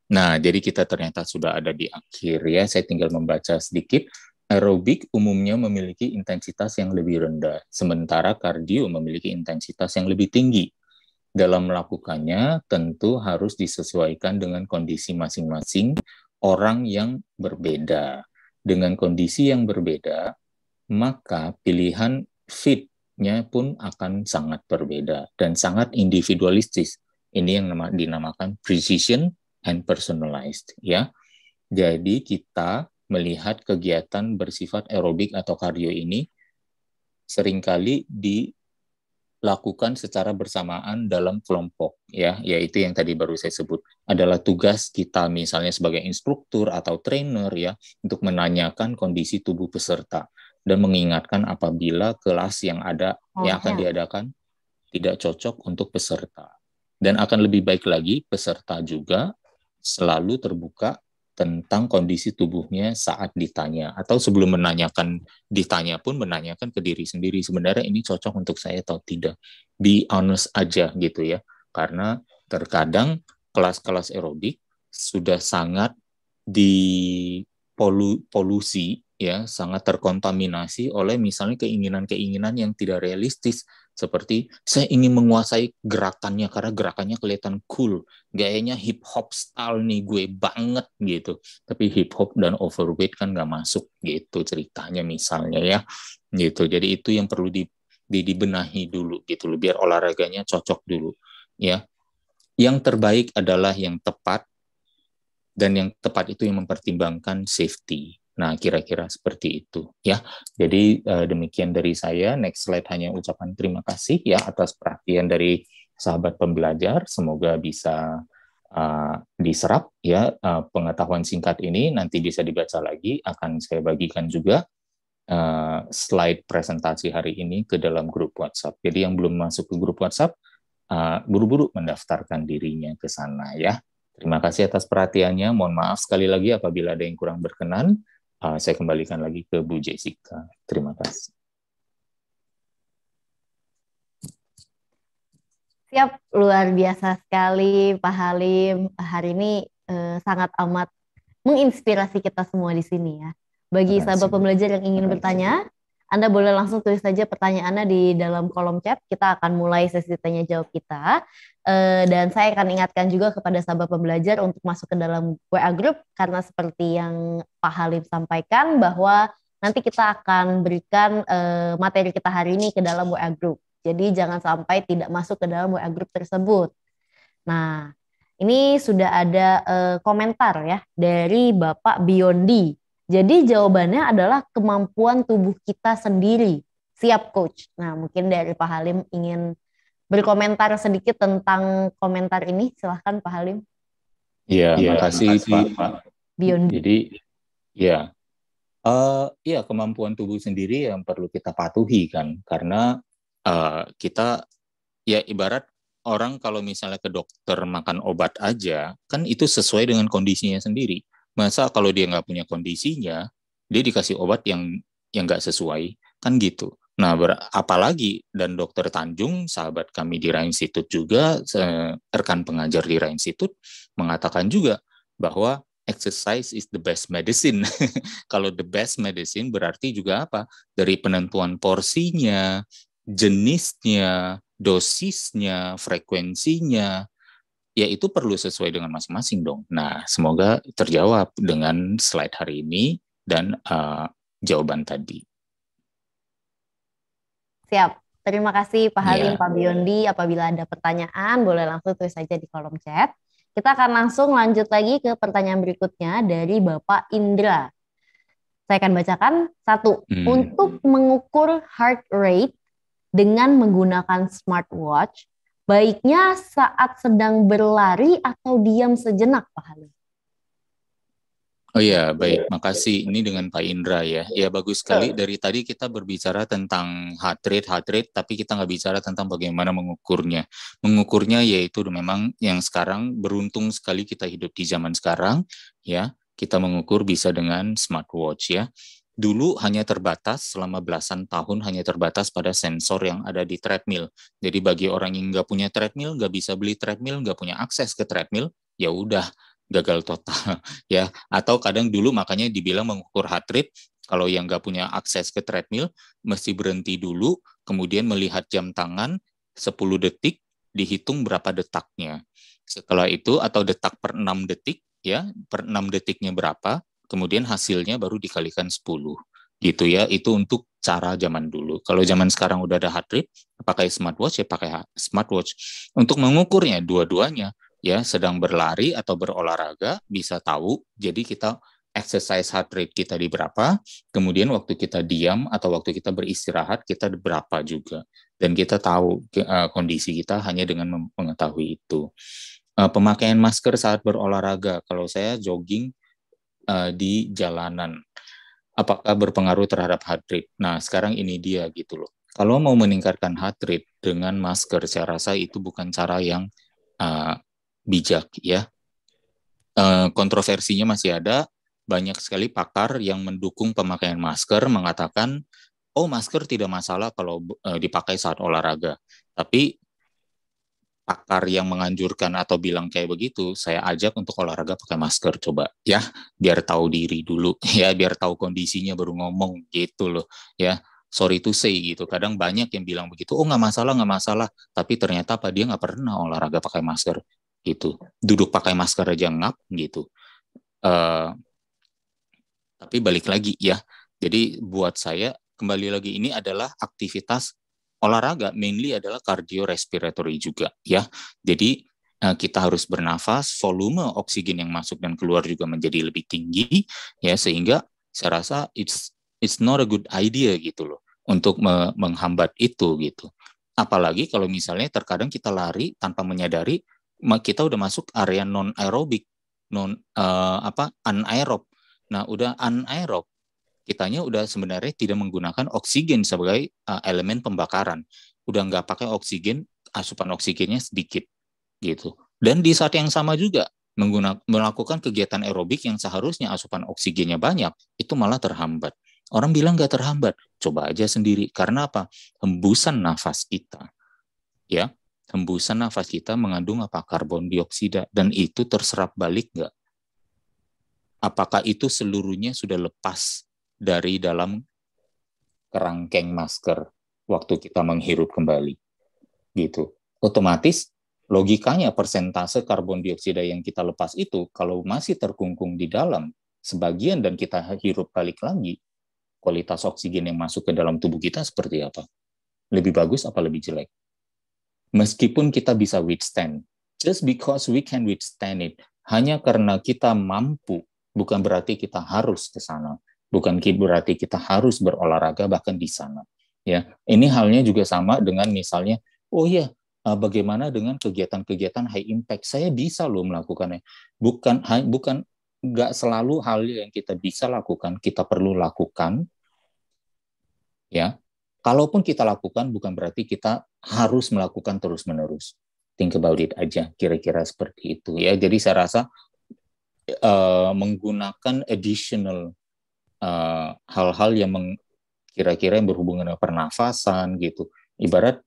[SPEAKER 2] Nah, jadi kita ternyata sudah ada di akhir ya. Saya tinggal membaca sedikit. Aerobik umumnya memiliki intensitas yang lebih rendah, sementara kardio memiliki intensitas yang lebih tinggi. Dalam melakukannya, tentu harus disesuaikan dengan kondisi masing-masing orang yang berbeda. Dengan kondisi yang berbeda, maka pilihan fit-nya pun akan sangat berbeda dan sangat individualistis. Ini yang dinamakan precision and personalized ya. Jadi kita melihat kegiatan bersifat aerobik atau kardio ini seringkali dilakukan secara bersamaan dalam kelompok ya, yaitu yang tadi baru saya sebut, adalah tugas kita misalnya sebagai instruktur atau trainer ya, untuk menanyakan kondisi tubuh peserta dan mengingatkan apabila kelas yang yang akan diadakan tidak cocok untuk peserta. Dan akan lebih baik lagi peserta juga selalu terbuka tentang kondisi tubuhnya saat ditanya, atau sebelum menanyakan, ditanya pun menanyakan ke diri sendiri, sebenarnya ini cocok untuk saya atau tidak. Be honest aja gitu ya, karena terkadang kelas-kelas aerobik sudah sangat dipolusi ya, sangat terkontaminasi oleh misalnya keinginan-keinginan yang tidak realistis, Seperti saya ingin menguasai gerakannya karena gerakannya kelihatan cool, gayanya hip hop style nih gue banget gitu. Tapi hip hop dan overweight kan nggak masuk gitu ceritanya misalnya ya, gitu. Jadi itu yang perlu dibenahi dulu gitu loh, biar olahraganya cocok dulu ya. Yang terbaik adalah yang tepat, dan yang tepat itu yang mempertimbangkan safety. Nah, kira-kira seperti itu ya. Jadi demikian dari saya. Next slide hanya ucapan terima kasih ya atas perhatian dari sahabat pembelajar. Semoga bisa diserap ya pengetahuan singkat ini. Nanti bisa dibaca lagi. Akan saya bagikan juga slide presentasi hari ini ke dalam grup WhatsApp. Jadi yang belum masuk ke grup WhatsApp, buru-buru mendaftarkan dirinya ke sana ya. Terima kasih atas perhatiannya. Mohon maaf sekali lagi apabila ada yang kurang berkenan. Saya kembalikan lagi ke Bu Jessica. Terima kasih.
[SPEAKER 1] Siap, luar biasa sekali Pak Halim. Hari ini sangat amat menginspirasi kita semua di sini ya. Bagi sahabat pembelajar yang ingin bertanya, Anda boleh langsung tulis saja pertanyaannya di dalam kolom chat. Kita akan mulai sesi tanya jawab kita. Dan saya akan ingatkan juga kepada sahabat pembelajar untuk masuk ke dalam WA Group, karena seperti yang Pak Halim sampaikan bahwa nanti kita akan berikan materi kita hari ini ke dalam WA Group. Jadi jangan sampai tidak masuk ke dalam WA Group tersebut. Nah, ini sudah ada komentar ya dari Bapak Biondi. Jadi jawabannya adalah kemampuan tubuh kita sendiri. Siap, Coach. Nah, mungkin dari Pak Halim ingin berkomentar sedikit tentang komentar ini. Silahkan Pak Halim.
[SPEAKER 2] Iya, makasih Pak
[SPEAKER 1] Biondi.
[SPEAKER 2] Jadi, ya, kemampuan tubuh sendiri yang perlu kita patuhi kan. Karena kita, ya ibarat orang kalau misalnya ke dokter makan obat aja, kan itu sesuai dengan kondisinya sendiri. Masa kalau dia nggak punya kondisinya, dia dikasih obat yang nggak sesuai, kan gitu. Nah, apalagi, dan Dokter Tanjung, sahabat kami di Ra Institute juga, rekan pengajar di Ra Institute, mengatakan juga bahwa exercise is the best medicine. Kalau the best medicine berarti juga apa? Dari penentuan porsinya, jenisnya, dosisnya, frekuensinya, ya itu perlu sesuai dengan masing-masing dong. Nah, semoga terjawab dengan slide hari ini dan jawaban tadi.
[SPEAKER 1] Siap. Terima kasih Pak Halim, Pak Biondi. Apabila ada pertanyaan, boleh langsung tulis saja di kolom chat. Kita akan langsung lanjut lagi ke pertanyaan berikutnya dari Bapak Indra. Saya akan bacakan satu. Untuk mengukur heart rate dengan menggunakan smartwatch, baiknya saat sedang berlari atau diam sejenak, Pak Halim?
[SPEAKER 2] Oh ya, baik. Makasih. Ini dengan Pak Indra ya. Ya, bagus sekali. Dari tadi kita berbicara tentang heart rate, tapi kita nggak bicara tentang bagaimana mengukurnya. Mengukurnya yaitu memang yang sekarang beruntung sekali kita hidup di zaman sekarang, ya. Kita mengukur bisa dengan smartwatch ya. Dulu hanya terbatas, selama belasan tahun hanya terbatas pada sensor yang ada di treadmill. Jadi bagi orang yang nggak punya treadmill, nggak bisa beli treadmill, nggak punya akses ke treadmill, ya udah gagal total ya. Atau kadang dulu makanya dibilang mengukur heart rate, kalau yang nggak punya akses ke treadmill mesti berhenti dulu, kemudian melihat jam tangan 10 detik, dihitung berapa detaknya. Setelah itu, atau detak per 6 detik ya, per 6 detiknya berapa, kemudian hasilnya baru dikalikan 10 gitu ya. Itu untuk cara zaman dulu. Kalau zaman sekarang udah ada heart rate, pakai smartwatch ya pakai smartwatch. Untuk mengukurnya dua-duanya ya, sedang berlari atau berolahraga bisa tahu. Jadi kita exercise heart rate kita di berapa, kemudian waktu kita diam atau waktu kita beristirahat kita berapa juga. Dan kita tahu kondisi kita hanya dengan mengetahui itu. Pemakaian masker saat berolahraga, kalau saya jogging di jalanan, apakah berpengaruh terhadap heart rate? Nah, sekarang ini dia gitu loh. Kalau mau meningkatkan heart rate dengan masker, saya rasa itu bukan cara yang bijak ya. Kontroversinya masih ada, banyak sekali pakar yang mendukung pemakaian masker, mengatakan, oh masker tidak masalah kalau dipakai saat olahraga. Tapi pakar yang menganjurkan atau bilang kayak begitu, saya ajak untuk olahraga pakai masker coba ya, biar tahu diri dulu ya, biar tahu kondisinya baru ngomong gitu loh ya. sorry to say gitu. Kadang banyak yang bilang begitu, oh nggak masalah, tapi ternyata apa, dia nggak pernah olahraga pakai masker gitu, duduk pakai masker aja ngap gitu. Tapi balik lagi ya, jadi buat saya kembali lagi ini adalah aktivitas olahraga, mainly adalah cardiorespiratory juga ya. Jadi kita harus bernafas, volume oksigen yang masuk dan keluar juga menjadi lebih tinggi ya, sehingga saya rasa it's not a good idea gitu loh untuk menghambat itu gitu. Apalagi kalau misalnya terkadang kita lari tanpa menyadari kita udah masuk area non aerobik, anaerob. Nah, udah anaerob, kitanya udah sebenarnya tidak menggunakan oksigen sebagai elemen pembakaran. Udah nggak pakai oksigen, asupan oksigennya sedikit gitu. Dan di saat yang sama juga melakukan kegiatan aerobik yang seharusnya asupan oksigennya banyak, itu malah terhambat. Orang bilang nggak terhambat, coba aja sendiri. Karena apa? Hembusan nafas kita, ya, hembusan nafas kita mengandung apa? Karbon dioksida, dan itu terserap balik nggak? Apakah itu seluruhnya sudah lepas dari dalam kerangkeng masker waktu kita menghirup kembali? Gitu. Otomatis logikanya persentase karbon dioksida yang kita lepas itu kalau masih terkungkung di dalam sebagian dan kita hirup balik lagi, kualitas oksigen yang masuk ke dalam tubuh kita seperti apa? Lebih bagus apa lebih jelek? Meskipun kita bisa withstand, just because we can withstand it, hanya karena kita mampu, bukan berarti kita harus ke sana, bukan berarti kita harus berolahraga bahkan di sana. Ya, ini halnya juga sama dengan misalnya, oh ya, bagaimana dengan kegiatan-kegiatan high impact? Saya bisa loh melakukannya. Bukan nggak selalu hal yang kita bisa lakukan, kita perlu lakukan. Ya, kalaupun kita lakukan, bukan berarti kita harus melakukan terus-menerus. Think about it aja, kira-kira seperti itu. Ya, jadi saya rasa menggunakan additional hal-hal yang kira-kira yang berhubungan dengan pernafasan gitu. Ibarat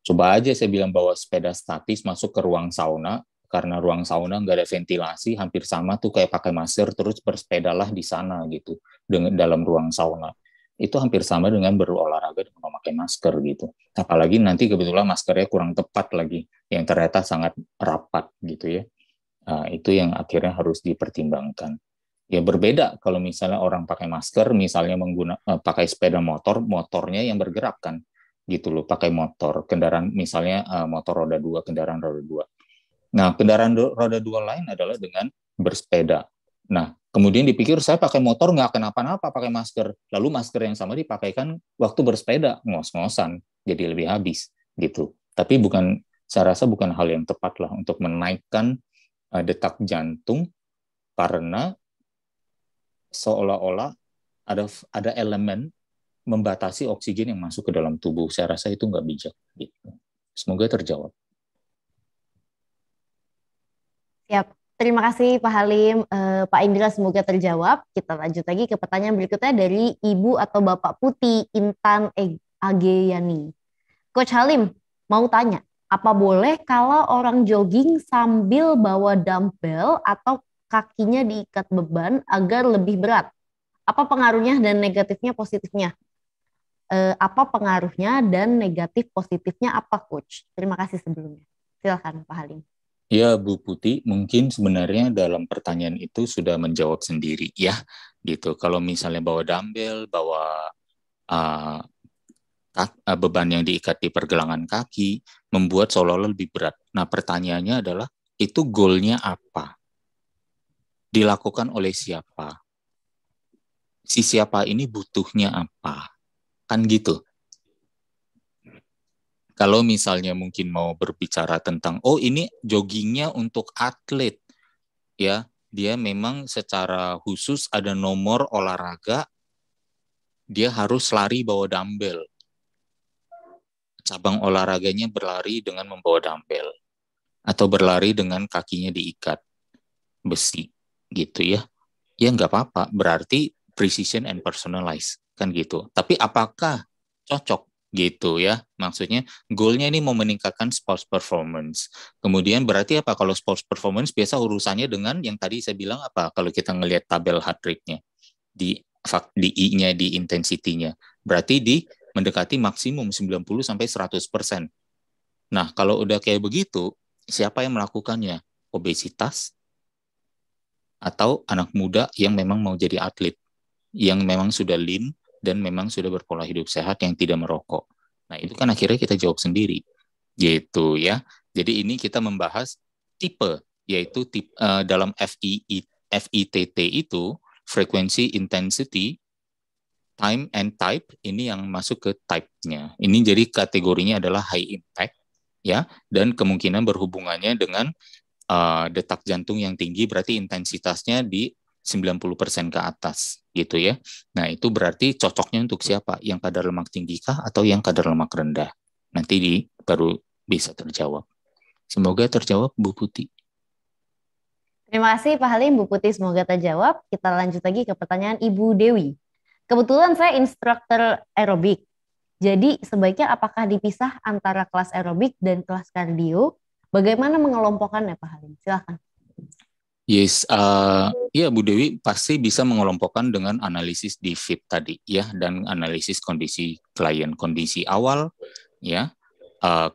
[SPEAKER 2] coba aja saya bilang bawa sepeda statis masuk ke ruang sauna, karena ruang sauna nggak ada ventilasi, hampir sama tuh kayak pakai masker terus bersepedalah di sana gitu dengan dalam ruang sauna. Itu hampir sama dengan berolahraga dengan memakai masker gitu. Apalagi nanti kebetulan maskernya kurang tepat lagi, yang ternyata sangat rapat gitu ya. Itu yang akhirnya harus dipertimbangkan. Ya berbeda kalau misalnya orang pakai masker, misalnya pakai sepeda motor, motornya yang bergerak kan, gitu loh, pakai motor, kendaraan misalnya motor roda 2, kendaraan roda 2. Nah, kendaraan roda 2 lain adalah dengan bersepeda. Nah, kemudian dipikir saya pakai motor nggak kenapa-napa pakai masker, lalu masker yang sama dipakaikan waktu bersepeda, ngos-ngosan, jadi lebih habis, gitu. Tapi saya rasa bukan hal yang tepat lah untuk menaikkan detak jantung karena seolah-olah ada elemen membatasi oksigen yang masuk ke dalam tubuh. Saya rasa itu nggak bijak. Gitu. Semoga terjawab.
[SPEAKER 1] Siap. Terima kasih Pak Halim. Pak Indra semoga terjawab. Kita lanjut lagi ke pertanyaan berikutnya dari Ibu atau Bapak Putih Intan Ageyani. Coach Halim, mau tanya, apa boleh kalau orang jogging sambil bawa dumbbell atau kakinya diikat beban agar lebih berat? Apa pengaruhnya dan negatifnya positifnya? Apa pengaruhnya dan negatif positifnya apa, Coach? Terima kasih sebelumnya. Silakan Pak Halim.
[SPEAKER 2] Ya, Bu Putih, mungkin sebenarnya dalam pertanyaan itu sudah menjawab sendiri ya, gitu. Kalau misalnya bawa dumbbell, bawa beban yang diikat di pergelangan kaki, membuat seolah-olah lebih berat. Nah, pertanyaannya adalah, itu goalnya apa? Dilakukan oleh siapa? Si siapa ini butuhnya apa? Kan gitu. Kalau misalnya mungkin mau berbicara tentang, oh ini joggingnya untuk atlet, ya, dia memang secara khusus ada nomor olahraga, dia harus lari bawa dumbbell. Cabang olahraganya berlari dengan membawa dumbbell, atau berlari dengan kakinya diikat besi, gitu ya. Ya nggak apa-apa, berarti precision and personalized, kan gitu. Tapi apakah cocok? Gitu ya, maksudnya goalnya ini mau meningkatkan sports performance. Kemudian berarti apa, kalau sports performance biasa urusannya dengan yang tadi saya bilang apa, kalau kita ngelihat tabel heart rate-nya di I-nya, di intensity-nya. Berarti di mendekati maksimum 90 sampai 100%. Nah, kalau udah kayak begitu, siapa yang melakukannya? Obesitas atau anak muda yang memang mau jadi atlet, yang memang sudah lean dan memang sudah berpola hidup sehat yang tidak merokok. Nah, itu kan akhirnya kita jawab sendiri. Gitu ya. Jadi ini kita membahas tipe, yaitu dalam FITT itu frequency, intensity, time, and type, ini yang masuk ke type-nya. Ini jadi kategorinya adalah high impact, ya, dan kemungkinan berhubungannya dengan detak jantung yang tinggi, berarti intensitasnya di 90% ke atas, gitu ya. Nah, itu berarti cocoknya untuk siapa? Yang kadar lemak tinggi kah atau yang kadar lemak rendah? Nanti baru bisa terjawab. Semoga terjawab, Bu Putih.
[SPEAKER 1] Terima kasih Pak Halim, Bu Putih, semoga terjawab. Kita lanjut lagi ke pertanyaan Ibu Dewi. Kebetulan saya instruktur aerobik. Jadi sebaiknya apakah dipisah antara kelas aerobik dan kelas kardio? Bagaimana mengelompokkannya Pak Halim? Silakan.
[SPEAKER 2] Yes, ya Bu Dewi pasti bisa mengelompokkan dengan analisis di fit tadi ya, dan analisis kondisi klien, kondisi awal ya,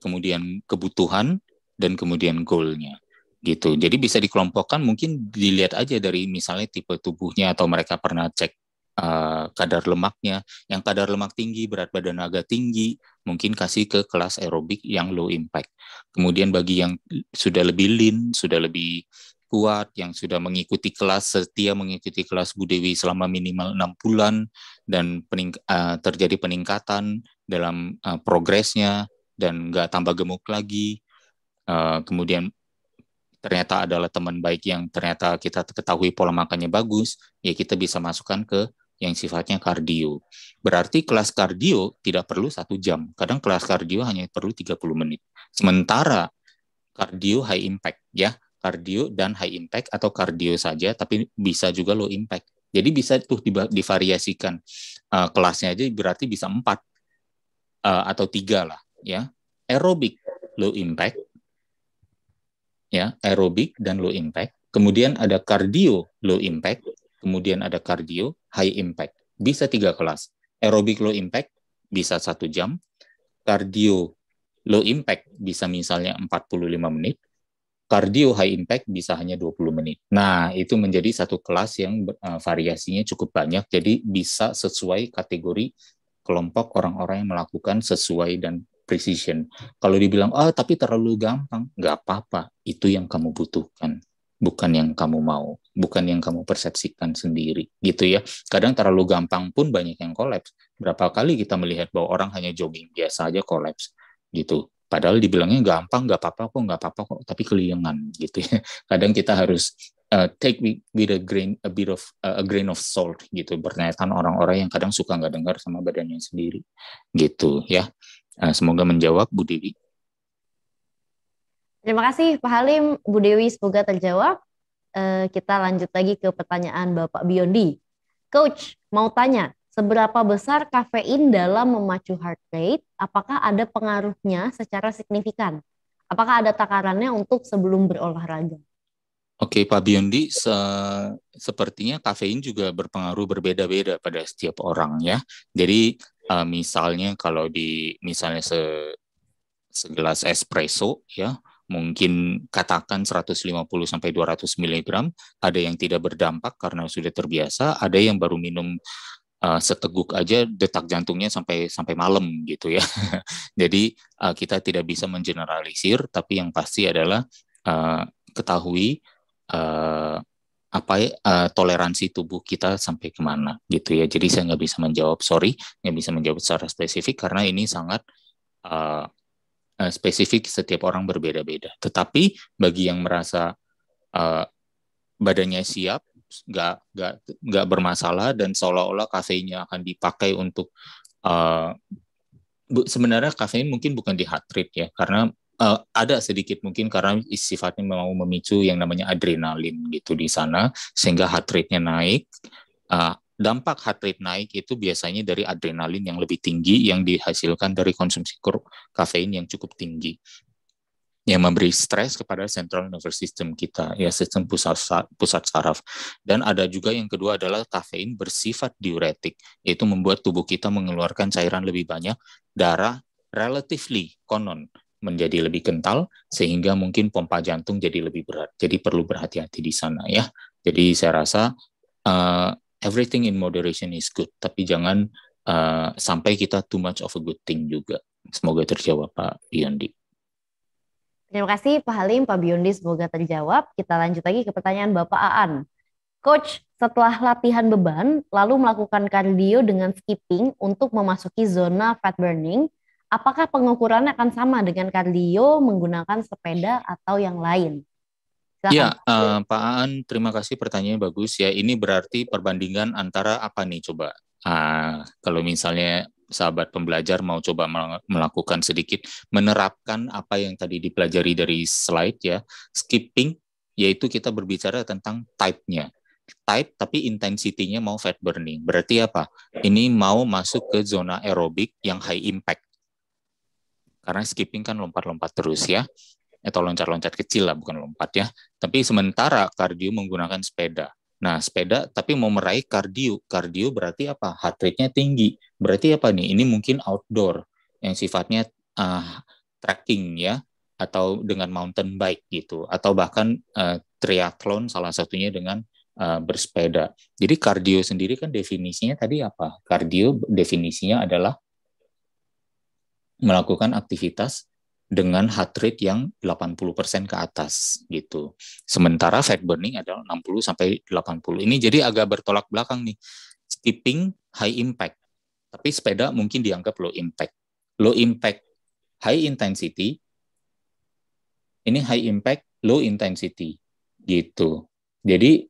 [SPEAKER 2] kemudian kebutuhan dan kemudian goal-nya gitu. Jadi bisa dikelompokkan, mungkin dilihat aja dari misalnya tipe tubuhnya atau mereka pernah cek kadar lemaknya. Yang kadar lemak tinggi, berat badan agak tinggi, mungkin kasih ke kelas aerobik yang low impact. Kemudian bagi yang sudah lebih lean, sudah lebih kuat, yang sudah mengikuti kelas, setia mengikuti kelas Bu Dewi selama minimal 6 bulan, dan terjadi peningkatan dalam progresnya, dan nggak tambah gemuk lagi, kemudian ternyata adalah teman baik yang ternyata kita ketahui pola makannya bagus, ya kita bisa masukkan ke yang sifatnya kardio. Berarti kelas kardio tidak perlu 1 jam. Kadang kelas kardio hanya perlu 30 menit. Sementara kardio high impact, ya. Kardio dan high impact atau kardio saja, tapi bisa juga low impact. Jadi bisa tuh divariasikan. Kelasnya aja berarti bisa 4 atau 3 lah, ya. Aerobik low impact, ya, aerobik dan low impact. Kemudian ada kardio low impact, kemudian ada kardio high impact. Bisa 3 kelas. Aerobik low impact bisa 1 jam, kardio low impact bisa misalnya 45 menit, kardio high impact bisa hanya 20 menit. Nah, itu menjadi satu kelas yang variasinya cukup banyak, jadi bisa sesuai kategori kelompok orang-orang yang melakukan sesuai dan precision. Kalau dibilang, tapi terlalu gampang, nggak apa-apa. Itu yang kamu butuhkan, bukan yang kamu mau, bukan yang kamu persepsikan sendiri, gitu ya. Kadang terlalu gampang pun banyak yang kolaps. Berapa kali kita melihat bahwa orang hanya jogging biasa aja kolaps, gitu. Padahal dibilangnya gampang, nggak apa-apa kok, tapi keliengan, gitu ya. Kadang kita harus take with a grain of salt, gitu. Bernaikan orang-orang yang kadang suka nggak dengar sama badannya sendiri, gitu ya. Semoga menjawab, Bu Dewi.
[SPEAKER 1] Terima kasih Pak Halim, Bu Dewi, semoga terjawab. Kita lanjut lagi ke pertanyaan Bapak Biondi. Coach, mau tanya, seberapa besar kafein dalam memacu heart rate? Apakah ada pengaruhnya secara signifikan? Apakah ada takarannya untuk sebelum berolahraga?
[SPEAKER 2] Oke, Pak Biondi, sepertinya kafein juga berpengaruh berbeda-beda pada setiap orang ya. Jadi misalnya kalau misalnya segelas espresso ya, mungkin katakan 150 sampai 200 mg, ada yang tidak berdampak karena sudah terbiasa, ada yang baru minum seteguk aja detak jantungnya sampai malam gitu ya. Jadi kita tidak bisa mengeneralisir, tapi yang pasti adalah ketahui toleransi tubuh kita sampai kemana gitu ya. Jadi saya nggak bisa menjawab, nggak bisa menjawab secara spesifik karena ini sangat spesifik, setiap orang berbeda-beda. Tetapi bagi yang merasa badannya siap, nggak bermasalah, dan seolah-olah kafeinnya akan dipakai untuk sebenarnya kafein mungkin bukan di heart rate ya, karena ada sedikit mungkin karena sifatnya mau memicu yang namanya adrenalin gitu di sana, sehingga heart rate-nya naik. Dampak heart rate naik itu biasanya dari adrenalin yang lebih tinggi yang dihasilkan dari konsumsi kafein yang cukup tinggi. yang memberi stres kepada central nervous system kita, ya sistem pusat saraf. Dan ada juga yang kedua adalah kafein bersifat diuretik, yaitu membuat tubuh kita mengeluarkan cairan lebih banyak, darah relatively konon menjadi lebih kental, sehingga mungkin pompa jantung jadi lebih berat. Jadi perlu berhati-hati di sana ya. Jadi saya rasa everything in moderation is good, tapi jangan sampai kita too much of a good thing juga. Semoga terjawab Pak Biondi.
[SPEAKER 1] Terima kasih Pak Halim, Pak Biondi, semoga terjawab. Kita lanjut lagi ke pertanyaan Bapak Aan. Coach, setelah latihan beban, lalu melakukan kardio dengan skipping untuk memasuki zona fat burning, apakah pengukurannya akan sama dengan kardio menggunakan sepeda atau yang lain? Silakan.
[SPEAKER 2] Ya, Pak Aan, terima kasih pertanyaannya bagus ya. Ini berarti perbandingan antara apa nih coba? Kalau misalnya sahabat pembelajar mau coba melakukan sedikit menerapkan apa yang tadi dipelajari dari slide ya, skipping, yaitu kita berbicara tentang type-nya. Type tapi intensity-nya mau fat burning. Berarti apa? Ini mau masuk ke zona aerobik yang high impact. Karena skipping kan lompat-lompat terus ya, atau loncat-loncat kecil lah, bukan lompat ya. Tapi sementara kardio menggunakan sepeda. Nah, sepeda tapi mau meraih kardio. Kardio berarti apa? Heart rate-nya tinggi. Berarti apa nih? Ini mungkin outdoor yang sifatnya trekking ya, atau dengan mountain bike gitu, atau bahkan triathlon salah satunya dengan bersepeda. Jadi kardio sendiri kan definisinya tadi apa? Kardio definisinya adalah melakukan aktivitas dengan heart rate yang 80% ke atas gitu. Sementara fat burning adalah 60 sampai 80. Ini jadi agak bertolak belakang nih. Skipping high impact, tapi sepeda mungkin dianggap low impact. Low impact high intensity, ini high impact low intensity gitu. Jadi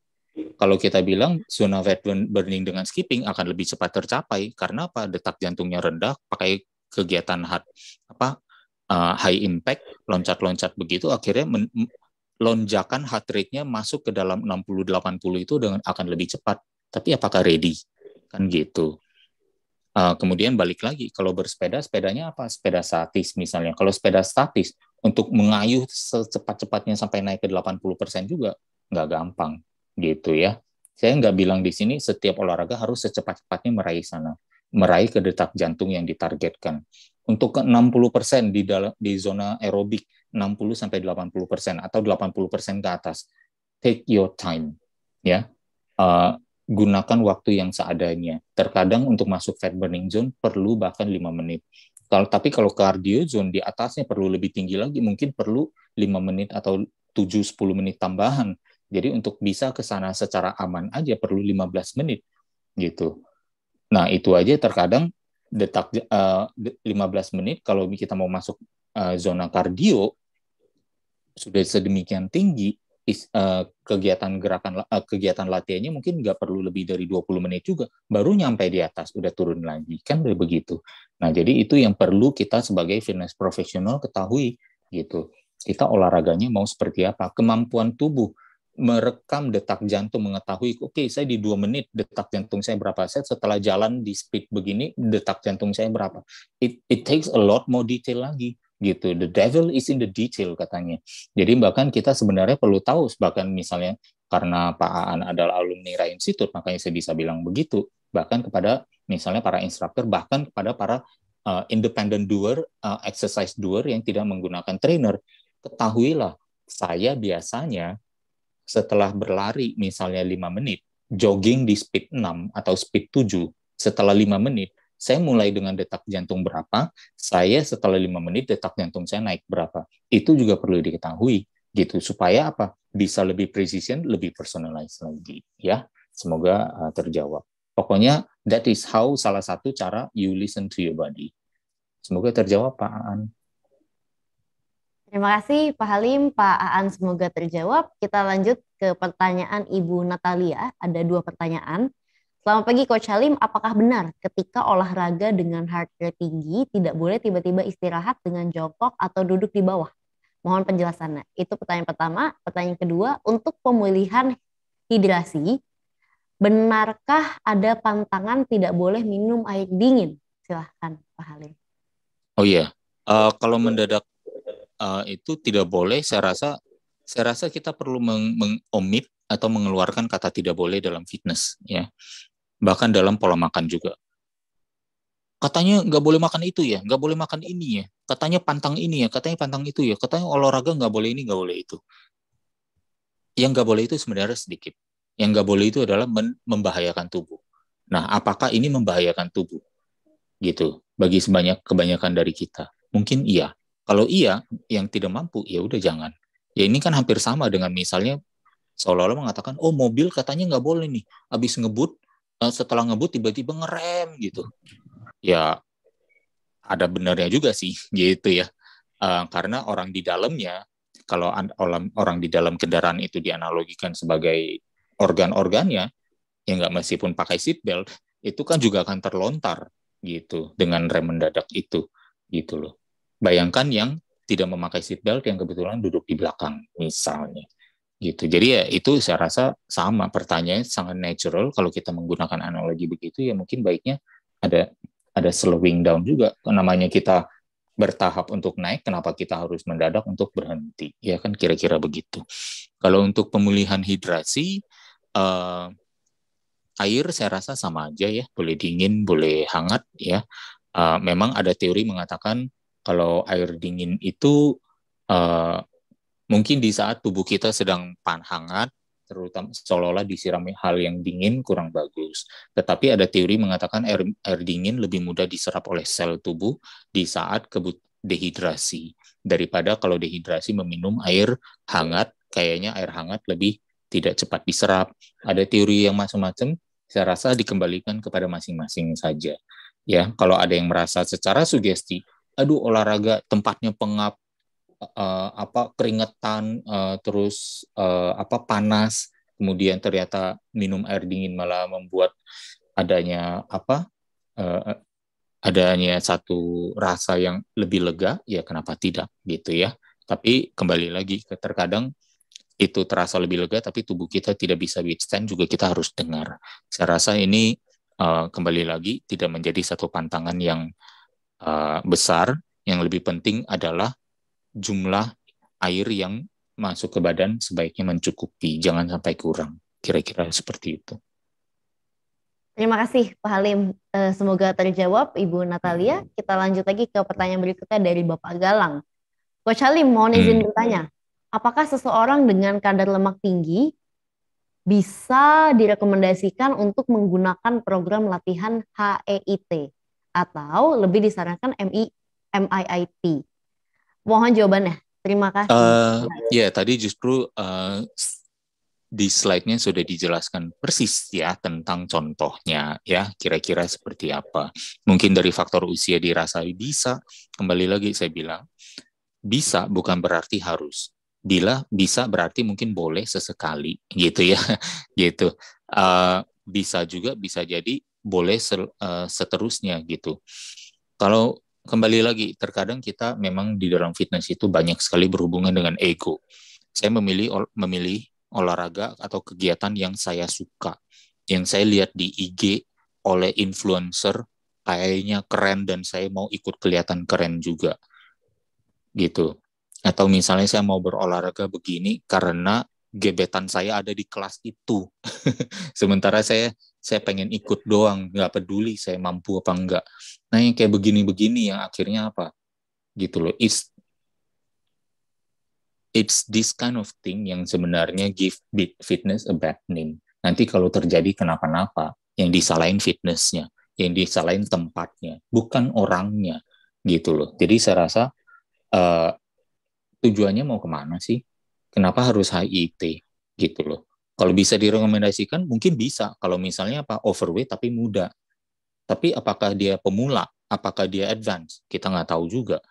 [SPEAKER 2] kalau kita bilang zona fat burning dengan skipping akan lebih cepat tercapai karena apa? Detak jantungnya rendah, pakai kegiatan high impact, loncat-loncat begitu, akhirnya lonjakan heart rate-nya masuk ke dalam 60-80 itu akan lebih cepat. Tapi apakah ready? Kan gitu. Kemudian balik lagi, kalau bersepeda, sepedanya apa? Sepeda statis misalnya. Kalau sepeda statis, untuk mengayuh secepat-cepatnya sampai naik ke 80% juga nggak gampang gitu ya. Saya nggak bilang di sini setiap olahraga harus secepat-cepatnya meraih sana. Meraih ke detak jantung yang ditargetkan. Untuk ke 60% di zona aerobik, 60-80% atau 80% ke atas. Take your time. Ya, gunakan waktu yang seadanya. Terkadang untuk masuk fat burning zone perlu bahkan 5 menit. Tapi kalau cardio zone di atasnya perlu lebih tinggi lagi, mungkin perlu 5 menit atau 7-10 menit tambahan. Jadi untuk bisa ke sana secara aman aja perlu 15 menit gitu. Nah, itu aja terkadang detak 15 menit kalau kita mau masuk zona kardio sudah sedemikian tinggi, kegiatan latihannya mungkin nggak perlu lebih dari 20 menit juga, baru nyampe di atas udah turun lagi, kan udah begitu. Nah, jadi itu yang perlu kita sebagai fitness profesional ketahui gitu. Kita olahraganya mau seperti apa, kemampuan tubuh merekam detak jantung, mengetahui oke, saya di 2 menit detak jantung saya berapa, set setelah jalan di speed begini detak jantung saya berapa. It takes a lot more detail lagi gitu. The devil is in the detail katanya. Jadi bahkan kita sebenarnya perlu tahu, bahkan misalnya karena Pak Aan adalah alumni Rai Institute, makanya saya bisa bilang begitu, bahkan kepada misalnya para instruktur, bahkan kepada para independent doer, exercise doer yang tidak menggunakan trainer. Ketahuilah, saya biasanya setelah berlari misalnya 5 menit, jogging di speed 6 atau speed 7, setelah 5 menit, saya mulai dengan detak jantung berapa, saya setelah 5 menit detak jantung saya naik berapa. Itu juga perlu diketahui, gitu, supaya apa? Bisa lebih precision, lebih personalized lagi, ya. Semoga terjawab. Pokoknya, that is how salah satu cara you listen to your body. Semoga terjawab, Pak Aan.
[SPEAKER 1] Terima kasih Pak Halim, Pak Aan, semoga terjawab. Kita lanjut ke pertanyaan Ibu Natalia. Ada 2 pertanyaan. Selamat pagi Coach Halim, apakah benar ketika olahraga dengan heart rate tinggi tidak boleh tiba-tiba istirahat dengan jongkok atau duduk di bawah? Mohon penjelasannya. Itu pertanyaan pertama. Pertanyaan kedua, untuk pemulihan hidrasi, benarkah ada pantangan tidak boleh minum air dingin? Silahkan Pak Halim.
[SPEAKER 2] Oh iya, kalau mendadak itu tidak boleh. Saya rasa kita perlu mengomit atau mengeluarkan kata tidak boleh dalam fitness, ya. Bahkan dalam pola makan juga. Katanya nggak boleh makan itu ya, nggak boleh makan ini ya. Katanya pantang ini ya, katanya pantang itu ya. Katanya olahraga nggak boleh ini, nggak boleh itu. Yang nggak boleh itu sebenarnya sedikit. Yang nggak boleh itu adalah membahayakan tubuh. Nah, apakah ini membahayakan tubuh? Gitu. Bagi kebanyakan dari kita. Mungkin iya. Kalau iya, yang tidak mampu, ya udah jangan. Ya ini kan hampir sama dengan misalnya seolah-olah mengatakan, oh mobil katanya nggak boleh nih. Habis ngebut, setelah ngebut tiba-tiba ngerem gitu. Ya ada benarnya juga sih gitu ya. Karena orang di dalamnya, kalau orang di dalam kendaraan itu dianalogikan sebagai organ-organnya, ya nggak meskipun pakai seat belt, itu kan juga akan terlontar gitu dengan rem mendadak itu gitu loh. Bayangkan yang tidak memakai seat belt yang kebetulan duduk di belakang misalnya gitu. Jadi ya itu saya rasa sama, pertanyaannya sangat natural. Kalau kita menggunakan analogi begitu ya mungkin baiknya ada slowing down juga. Namanya kita bertahap untuk naik, kenapa kita harus mendadak untuk berhenti? Ya kan kira-kira begitu. Kalau untuk pemulihan hidrasi, air saya rasa sama aja ya, boleh dingin, boleh hangat ya. Memang ada teori mengatakan kalau air dingin itu mungkin di saat tubuh kita sedang hangat, terutama seolah-olah disiram hal yang dingin kurang bagus. Tetapi ada teori mengatakan air dingin lebih mudah diserap oleh sel tubuh di saat dehidrasi. Daripada kalau dehidrasi meminum air hangat, kayaknya air hangat lebih tidak cepat diserap. Ada teori yang macam-macam, saya rasa dikembalikan kepada masing-masing saja. Ya, kalau ada yang merasa secara sugesti, aduh olahraga tempatnya pengap, keringetan, terus panas, kemudian ternyata minum air dingin malah membuat adanya adanya satu rasa yang lebih lega, ya kenapa tidak gitu ya. Tapi kembali lagi terkadang itu terasa lebih lega tapi tubuh kita tidak bisa withstand, juga kita harus dengar. Saya rasa ini kembali lagi tidak menjadi satu pantangan yang besar. Yang lebih penting adalah jumlah air yang masuk ke badan sebaiknya mencukupi, jangan sampai kurang. Kira-kira seperti itu.
[SPEAKER 1] Terima kasih Pak Halim. Semoga terjawab Ibu Natalia. Kita lanjut lagi ke pertanyaan berikutnya dari Bapak Galang. Coach Halim, mohon izin bertanya. Apakah seseorang dengan kadar lemak tinggi bisa direkomendasikan untuk menggunakan program latihan HEIT atau lebih disarankan MIIT? Mohon jawabannya. Terima kasih.
[SPEAKER 2] Ya, tadi justru di slide-nya sudah dijelaskan persis ya tentang contohnya ya, kira-kira seperti apa. Mungkin dari faktor usia dirasa bisa, kembali lagi saya bilang, bisa bukan berarti harus. Bila bisa berarti mungkin boleh sesekali gitu ya, gitu. Bisa juga bisa jadi boleh seterusnya gitu. Kalau kembali lagi, terkadang kita memang di dalam fitness itu banyak sekali berhubungan dengan ego. Saya memilih olahraga atau kegiatan yang saya suka, yang saya lihat di IG oleh influencer, kayaknya keren dan saya mau ikut kelihatan keren juga, gitu. Atau misalnya saya mau berolahraga begini karena gebetan saya ada di kelas itu, sementara saya pengen ikut doang, nggak peduli saya mampu apa enggak. Nah yang kayak begini-begini yang akhirnya apa, gitu loh. It's this kind of thing yang sebenarnya give fitness a bad name. Nanti kalau terjadi kenapa-napa, yang disalahin fitnessnya, yang disalahin tempatnya, bukan orangnya, gitu loh. Jadi saya rasa tujuannya mau kemana sih? Kenapa harus HIIT, gitu loh. Kalau bisa direkomendasikan, mungkin bisa. Kalau misalnya overweight tapi muda. Tapi apakah dia pemula? Apakah dia advance? Kita nggak tahu juga,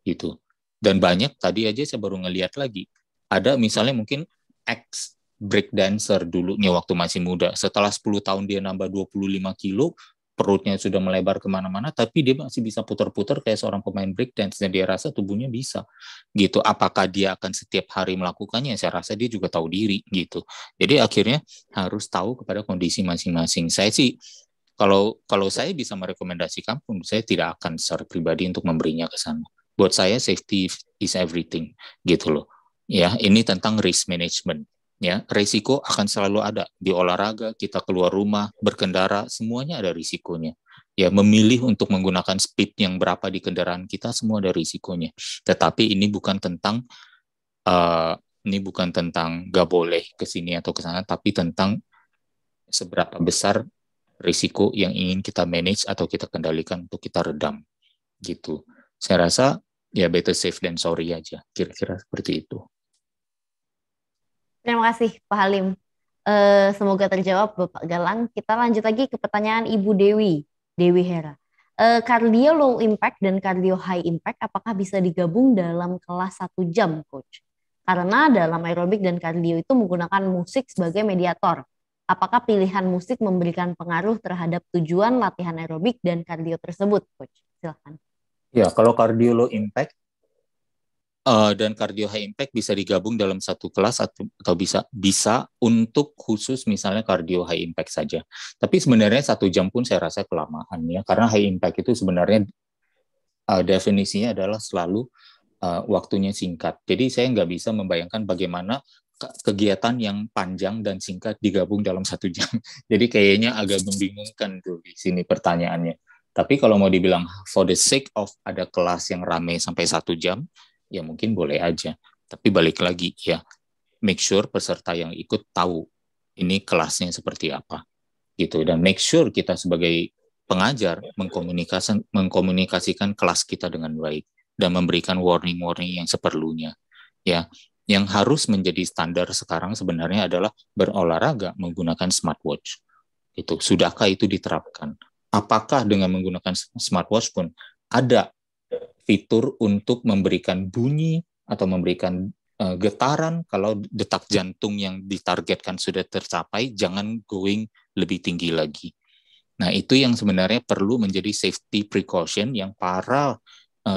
[SPEAKER 2] gitu. Dan banyak, tadi aja saya baru ngeliat lagi, ada misalnya mungkin ex breakdancer dulunya waktu masih muda, setelah 10 tahun dia nambah 25 kilo, perutnya sudah melebar kemana-mana, tapi dia masih bisa putar-putar kayak seorang pemain breakdance, dan dia rasa tubuhnya bisa, gitu. Apakah dia akan setiap hari melakukannya? Saya rasa dia juga tahu diri, gitu. Jadi akhirnya harus tahu kepada kondisi masing-masing. Saya sih, kalau saya bisa merekomendasikan pun, saya tidak akan secara pribadi untuk memberinya ke sana. buat saya safety is everything gitu loh. Ya, ini tentang risk management. Ya, risiko akan selalu ada di olahraga, kita keluar rumah, berkendara, semuanya ada risikonya. Ya, memilih untuk menggunakan speed yang berapa di kendaraan kita, semua ada risikonya. Tetapi ini bukan tentang gak boleh ke sini atau ke sana, tapi tentang seberapa besar risiko yang ingin kita manage atau kita kendalikan untuk kita redam gitu. Saya rasa ya better safe than sorry aja, kira-kira seperti itu.
[SPEAKER 1] Terima kasih Pak Halim. Semoga terjawab Bapak Galang. Kita lanjut lagi ke pertanyaan Ibu Dewi Hera. Cardio low impact dan cardio high impact apakah bisa digabung dalam kelas 1 jam, Coach? Karena dalam aerobik dan cardio itu menggunakan musik sebagai mediator. Apakah pilihan musik memberikan pengaruh terhadap tujuan latihan aerobik dan cardio tersebut, Coach? Silakan.
[SPEAKER 2] Ya, kalau cardio low impact dan cardio high impact bisa digabung dalam satu kelas atau bisa untuk khusus misalnya cardio high impact saja. Tapi sebenarnya 1 jam pun saya rasa kelamaan ya, karena high impact itu sebenarnya definisinya adalah selalu waktunya singkat. Jadi saya nggak bisa membayangkan bagaimana kegiatan yang panjang dan singkat digabung dalam 1 jam. Jadi kayaknya agak membingungkan tuh di sini pertanyaannya. Tapi kalau mau dibilang for the sake of ada kelas yang ramai sampai 1 jam, ya mungkin boleh aja. Tapi balik lagi ya, make sure peserta yang ikut tahu ini kelasnya seperti apa gitu, dan make sure kita sebagai pengajar mengkomunikasikan kelas kita dengan baik dan memberikan warning yang seperlunya ya. Yang harus menjadi standar sekarang sebenarnya adalah berolahraga menggunakan smartwatch. Itu sudahkah itu diterapkan? Apakah dengan menggunakan smartwatch pun ada fitur untuk memberikan bunyi atau memberikan getaran kalau detak jantung yang ditargetkan sudah tercapai, jangan going lebih tinggi lagi. Nah, itu yang sebenarnya perlu menjadi safety precaution yang para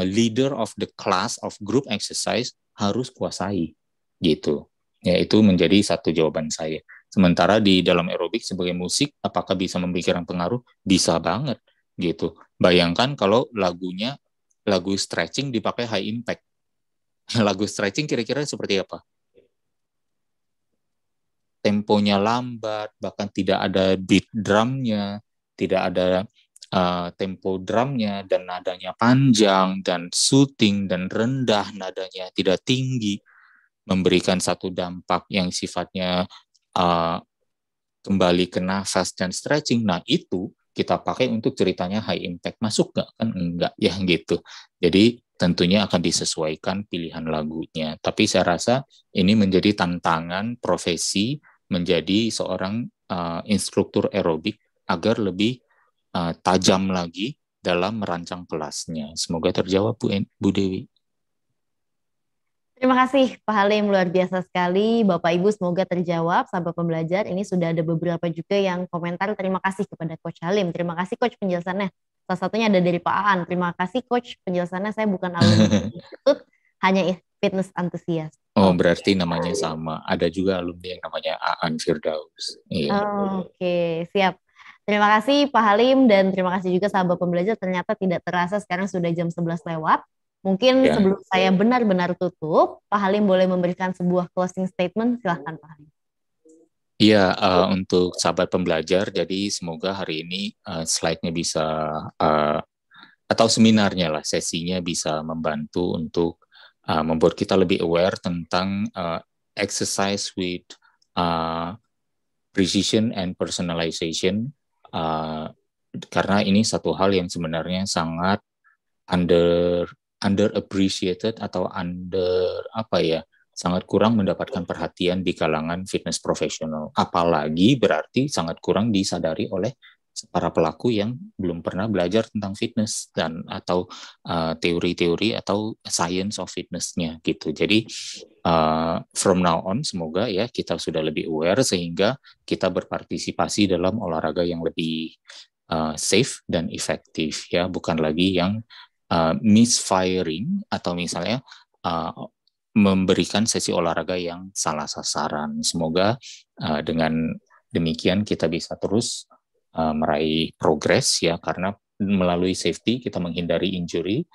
[SPEAKER 2] leader of the class of group exercise harus kuasai gitu. Ya, itu menjadi satu jawaban saya. Sementara di dalam aerobik sebagai musik, apakah bisa memberikan pengaruh? Bisa banget gitu. Bayangkan kalau lagu stretching dipakai high impact. Lagu stretching kira-kira seperti apa? Temponya lambat, bahkan tidak ada beat drumnya, tidak ada tempo drumnya, dan nadanya panjang, dan soothing, dan rendah nadanya, tidak tinggi, memberikan satu dampak yang sifatnya kembali ke nafas dan stretching. Nah, itu kita pakai untuk ceritanya high impact. Masuk nggak? Kan enggak ya gitu. Jadi tentunya akan disesuaikan pilihan lagunya. Tapi saya rasa ini menjadi tantangan profesi menjadi seorang instruktur aerobik agar lebih tajam lagi dalam merancang kelasnya. Semoga terjawab Bu Dewi.
[SPEAKER 1] Terima kasih Pak Halim, luar biasa sekali. Bapak Ibu semoga terjawab sahabat pembelajar. Ini sudah ada beberapa juga yang komentar terima kasih kepada Coach Halim. Terima kasih Coach penjelasannya. Salah satunya ada dari Pak Aan. Terima kasih Coach penjelasannya. Saya bukan alumni institut, hanya fitness antusias.
[SPEAKER 2] Oh, berarti namanya sama. Ada juga alumni yang namanya Aan Firdaus. Iya.
[SPEAKER 1] Oke, siap. Terima kasih Pak Halim dan terima kasih juga sahabat pembelajar. Ternyata tidak terasa sekarang sudah jam 11 lewat. Mungkin sebelum saya benar-benar tutup, Pak Halim boleh memberikan sebuah closing statement. Silahkan Pak Halim.
[SPEAKER 2] Iya, untuk sahabat pembelajar, jadi semoga hari ini slide-nya bisa, atau seminarnya lah, sesinya bisa membantu untuk membuat kita lebih aware tentang exercise with precision and personalization, karena ini satu hal yang sebenarnya sangat underappreciated atau sangat kurang mendapatkan perhatian di kalangan fitness profesional. Apalagi berarti sangat kurang disadari oleh para pelaku yang belum pernah belajar tentang fitness dan atau teori-teori atau science of fitness-nya gitu. Jadi from now on semoga ya kita sudah lebih aware sehingga kita berpartisipasi dalam olahraga yang lebih safe dan efektif ya, bukan lagi yang misfiring atau misalnya memberikan sesi olahraga yang salah sasaran. Semoga dengan demikian kita bisa terus meraih progres ya, karena melalui safety kita menghindari injury,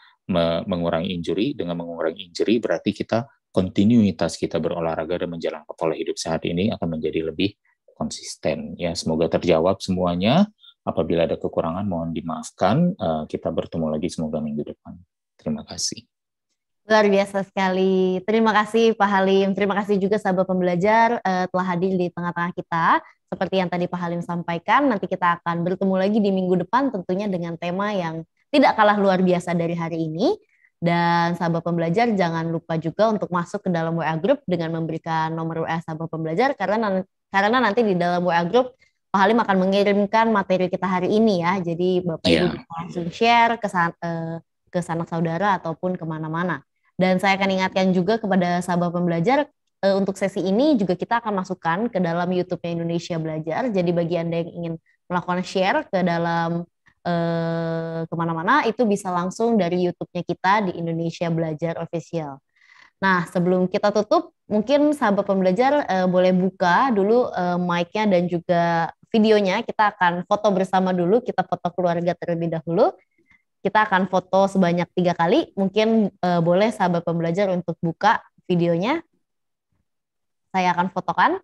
[SPEAKER 2] mengurangi injury. Dengan mengurangi injury berarti kita kontinuitas kita berolahraga dan menjalankan pola hidup sehat ini akan menjadi lebih konsisten. Ya, semoga terjawab semuanya. Apabila ada kekurangan mohon dimaafkan. Kita bertemu lagi semoga minggu depan. Terima kasih.
[SPEAKER 1] Luar biasa sekali. Terima kasih Pak Halim. Terima kasih juga sahabat pembelajar telah hadir di tengah-tengah kita. Seperti yang tadi Pak Halim sampaikan, nanti kita akan bertemu lagi di minggu depan tentunya dengan tema yang tidak kalah luar biasa dari hari ini. Dan sahabat pembelajar jangan lupa juga untuk masuk ke dalam WA Group dengan memberikan nomor WA sahabat pembelajar karena nanti di dalam WA Group Pak Halim akan mengirimkan materi kita hari ini ya. Jadi Bapak Ibu bisa langsung share ke sanak saudara ataupun kemana-mana. Dan saya akan ingatkan juga kepada sahabat pembelajar, untuk sesi ini juga kita akan masukkan ke dalam YouTube-nya Indonesia Belajar. Jadi bagi Anda yang ingin melakukan share ke dalam kemana-mana, itu bisa langsung dari YouTube-nya kita di Indonesia Belajar Official. Nah, sebelum kita tutup, mungkin sahabat pembelajar boleh buka dulu mic-nya dan juga videonya. Kita akan foto bersama dulu, kita foto keluarga terlebih dahulu. Kita akan foto sebanyak 3 kali. Mungkin boleh sahabat pembelajar untuk buka videonya. Saya akan fotokan.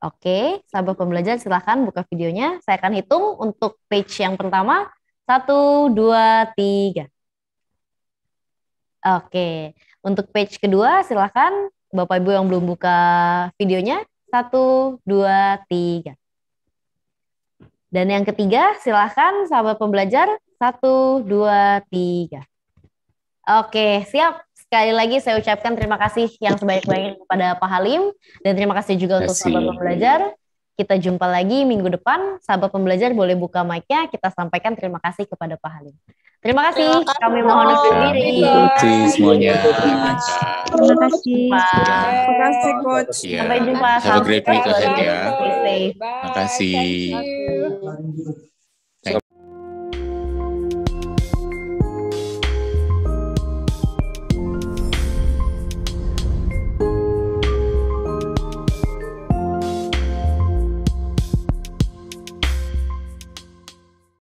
[SPEAKER 1] Oke, sahabat pembelajar silakan buka videonya. Saya akan hitung untuk page yang pertama. 1, 2, 3. Oke, untuk page kedua silakan Bapak Ibu yang belum buka videonya. 1, 2, 3. Dan yang ketiga, silahkan sahabat pembelajar, 1, 2, 3. Oke, siap. Sekali lagi saya ucapkan terima kasih yang sebanyak-banyaknya kepada Pak Halim. Dan terima kasih juga untuk sahabat pembelajar. Kita jumpa lagi minggu depan. Sahabat pembelajar boleh buka mic-nya. Kita sampaikan terima kasih kepada Pak Halim. Terima kasih. Kami mohon undur diri.
[SPEAKER 2] Terima kasih semuanya.
[SPEAKER 1] Terima kasih.
[SPEAKER 3] Terima kasih, Coach.
[SPEAKER 2] Yeah.
[SPEAKER 1] Sampai jumpa.
[SPEAKER 2] Have a great week ahead ya.
[SPEAKER 1] Stay safe.
[SPEAKER 2] Terima kasih.
[SPEAKER 3] Thank you.